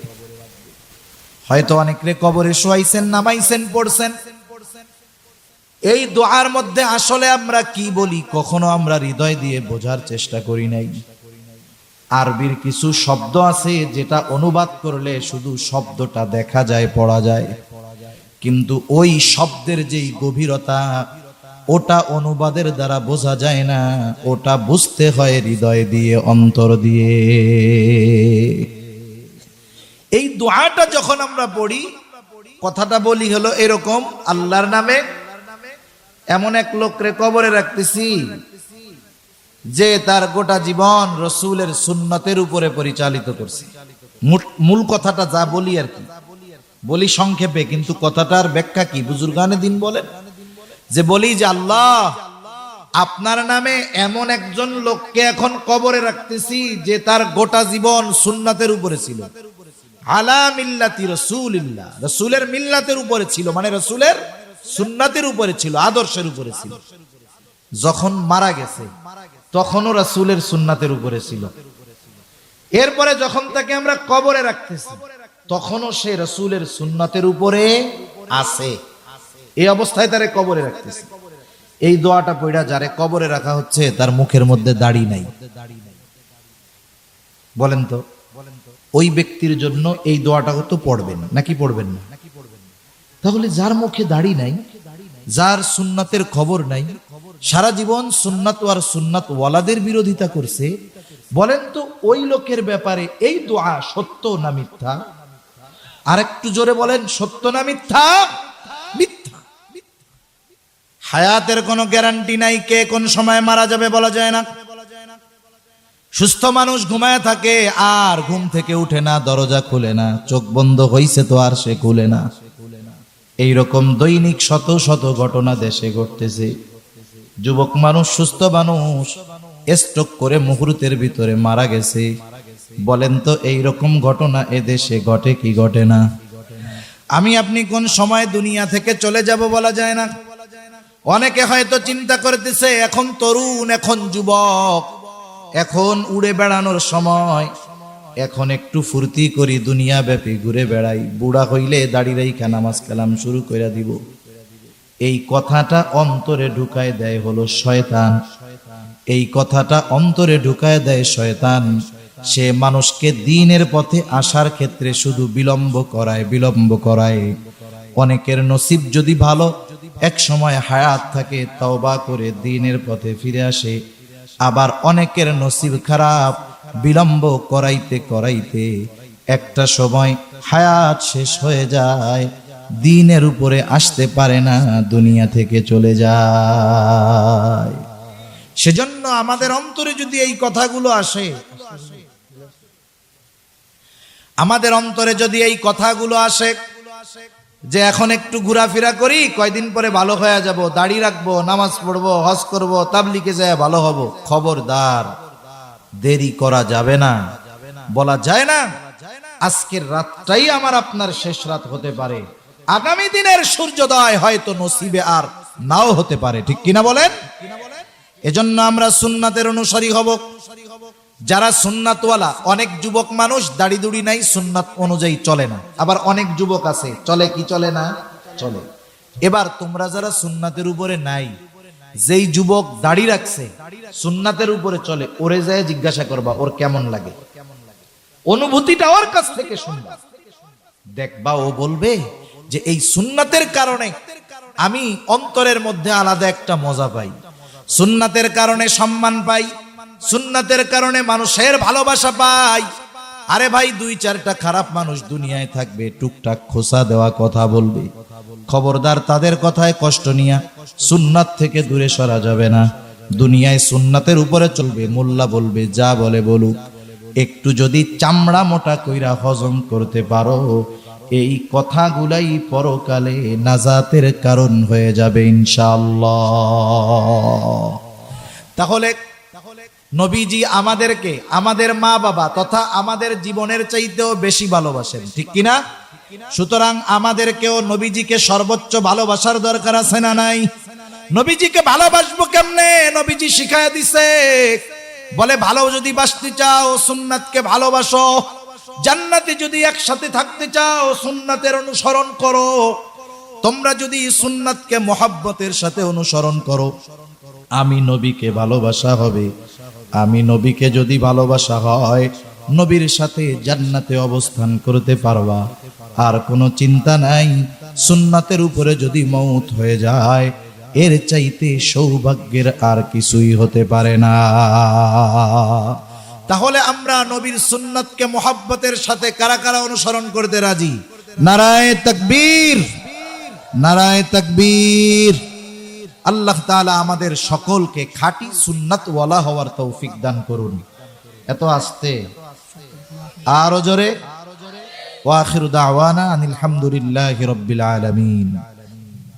হয়তো অনেকে কবরে শোয়াইছেন, নামাইছেন, পড়ছেন। এই দোয়ার মধ্যে আসলে আমরা কি বলি কখনো আমরা হৃদয় দিয়ে বোঝার চেষ্টা করি নাই। আরবির কিছু শব্দ আছে যেটা অনুবাদ করলে শুধু শব্দটা দেখা যায়, পড়া যায়, কিন্তু ওই শব্দের যেই গভীরতা, ওটা অনুবাদের দ্বারা বোঝা যায় না। ওটা বুঝতে হয় হৃদয় দিয়ে, অন্তর দিয়ে। এই দোয়াটা যখন আমরা পড়ি, কথাটা বলি হলো এরকম: আল্লাহর নামে এমন এক লোকরে কবরে রাখতেছি যে তার গোটা জীবন রসুলের সুন্নতের উপরে পরিচালিত করছে। মূল কথাটা যা বলি আর কি, বলি সংক্ষেপে, কিন্তু কথাটার ব্যাখ্যা কি বুজুর্গানে দিন বলেন, যে বলি যে আল্লাহ আপনার নামে এমন একজন লোককে এখন কবরে রাখতেছি যে তার গোটা জীবন সুন্নতের উপরে ছিল, আলা মিল্লাতি রাসূলিল্লাহ, রাসূলের মিল্লাতের উপরে ছিল, মানে রাসূলের সুন্নতের উপরে ছিল, আদর্শের উপরে ছিল। যখন মারা গেছে তখনও রাসূলের সুন্নতের উপরে ছিল। এরপরে যখন তাকে আমরা কবরে রাখতেছি তখনও সে রাসূলের সুন্নতের উপরে আছে। এই অবস্থায় তারে কবরে রাখতেছি। এই দোয়াটা পড়া যারে কবরে রাখা হচ্ছে তার মুখের মধ্যে দাড়ি নাই। বলেন তো, ওই ব্যক্তির জন্য এই দোয়াটা তো পড়বেন নাকি পড়বেন না? তাহলে যার মুখে দাড়ি নাই, যার সুন্নাতের খবর নাই, সারা জীবন সুন্নাত আর সুন্নাত ওয়ালাদের বিরোধিতা করছে, বলেন তো ওই লোকের ব্যাপারে এই দোয়া সত্য না মিথ্যা? আর একটু জোরে বলেন, সত্য না মিথ্যা? মিথ্যা। হায়াতের কোনো গ্যারান্টি নাই, কে কোন সময় মারা যাবে বলা যায় না। সুস্থ মানুষ ঘুমায় থাকে আর ঘুম থেকে উঠে না, দরজা খুলে না, চোখ বন্ধ হইছে তো আর সে খুলে না। এইরকম দৈনিক শত শত ঘটনা দেশে ঘটতেছে। যুবক মানুষ, সুস্থ মানুষ স্ট্রোক করে মুহূর্তের ভিতরে মারা গেছে। বলেন তো এইরকম ঘটনা এ দেশে ঘটে কি ঘটে না? আমি আপনি কোন সময় দুনিয়া থেকে চলে যাব বলা যায় না। অনেকে হয়তো চিন্তা করতেছে এখন তরুণ, এখন যুবক, এখন উড়ে বেড়ানোর সময়, এখন একটু ফুর্তি করি, দুনিয়া ব্যাপী ঘুরে বেড়াই, বুড়া হইলে দাড়ি রাইখা নামাজ কালাম শুরু করে দিব। এই কথাটা অন্তরে ঢুকায় দেয় হলো শয়তান। এই কথাটা অন্তরে ঢুকায় দেয় শয়তান। সে মানুষকে দ্বীনের পথে আসার ক্ষেত্রে শুধু বিলম্ব করায়। অনেকের নসিব যদি ভালো, এক সময় হায়াত থাকে, তওবা করে দ্বীনের পথে ফিরে আসে। আবার অনেকের নসিব খারাপ, বিলম্ব করাইতে একটা সময় হায়াত শেষ হয়ে যায়, দ্বীনের উপরে আসতে পারে না, দুনিয়া থেকে চলে যায়। সেজন্য আমাদের অন্তরে যদি এই কথাগুলো আসে, আমাদের অন্তরে যদি এই কথাগুলো আসে যে এখন একটু ঘোরাফেরা করি, কয়দিন পরে ভালো হয়ে যাব, দাড়ি রাখবো, নামাজ পড়বো, হজ করব, তাবলিগে যায় ভালো হব, খবরদার, দেরি করা যাবে না। বলা যায় না আজকের রাতটাই আমার আপনার শেষ রাত হতে পারে, আগামী দিনের সূর্যোদয় হয়তো নসিবে আর নাও হতে পারে, ঠিক কিনা বলেন? এজন্য আমরা সুন্নাতের অনুসারী হব। যারা সুন্নাতওয়ালা, অনেক যুবক মানুষ দাড়ি দুড়ি নাই, সুন্নাত অনুযায়ী চলে না। আবার অনেক যুবক আছে চলে কি চলে না? চলে। এবার তোমরা যারা সুন্নাতের উপরে নাই, যেই যুবক দাড়ি রাখছে, সুন্নাতের উপরে চলে, ওরে যায় জিজ্ঞাসা করবা ওর কেমন লাগে, অনুভূতিটা ওর কাছ থেকে শুনবা, দেখবা ও বলবে যে এই সুন্নাতের কারণে আমি অন্তরের মধ্যে আলাদা একটা মজা পাই, সুন্নাতের কারণে সম্মান পাই, সুন্নাতের কারণে মানুষের ভালোবাসা পাই। আরে ভাই, দুই চারটা খারাপ মানুষ দুনিয়ায় থাকবে, টুকটাক খোসা দেওয়া কথা বলবে, খবরদার তাদের কথায় কষ্ট নিয়া সুন্নাত থেকে দূরে সরা যাবে না। দুনিয়ায় সুন্নাতের উপরে চলবে, মোল্লা বলবে যা বলে বলুক, একটু যদি চামড়া মোটা কইরা হজম করতে পারো, এই কথাগুলাই পরকালে নাজাতের কারণ হয়ে যাবে ইনশাআল্লাহ। তাহলে নবীজি আমাদেরকে আমাদের মা বাবা তথা আমাদের জীবনের চাইতেও বেশি ভালোবাসেন, ঠিক কিনা? সুতরাং আমাদেরকেও নবীজিকে সর্বোচ্চ ভালোবাসার দরকার আছে না নাই? নবীজিকে ভালোবাসবো কেমনে? নবীজি শিখায়া দিছে, বলে ভালো যদি বাসতে চাও সুন্নাতকে ভালোবাসো, জান্নাতে যদি একসাথে থাকতে চাও সুন্নাতের অনুসরণ করো। তোমরা যদি সুন্নাতকে মহব্বতের সাথে অনুসরণ করো, আমি নবীকে ভালোবাসা হবে। আমি নবীকে যদি ভালোবাসা হয়, নবীর সাথে জান্নাতে অবস্থান করতে পারবা, আর কোনো চিন্তা নাই। সুন্নাতের উপরে যদি মওত হয়ে যায়, এর চাইতে সৌভাগ্যের আর কিছুই হতে পারে না। তাহলে আমরা নবীর সুন্নাতকে মহব্বতের সাথে কারা কারা অনুসরণ করতে রাজি? নারায়ে তাকবীর, নারায়ে তাকবীর। আল্লাহ তাআলা আমাদের সকলকে খাঁটি সুন্নাতওয়ালা হওয়ার তৌফিক দান করুন। এত আস্তে, আরো জোরে। ওয়া আখিরু দাওয়ানা আনিল হামদুলিল্লাহি রাব্বিল আলামিন।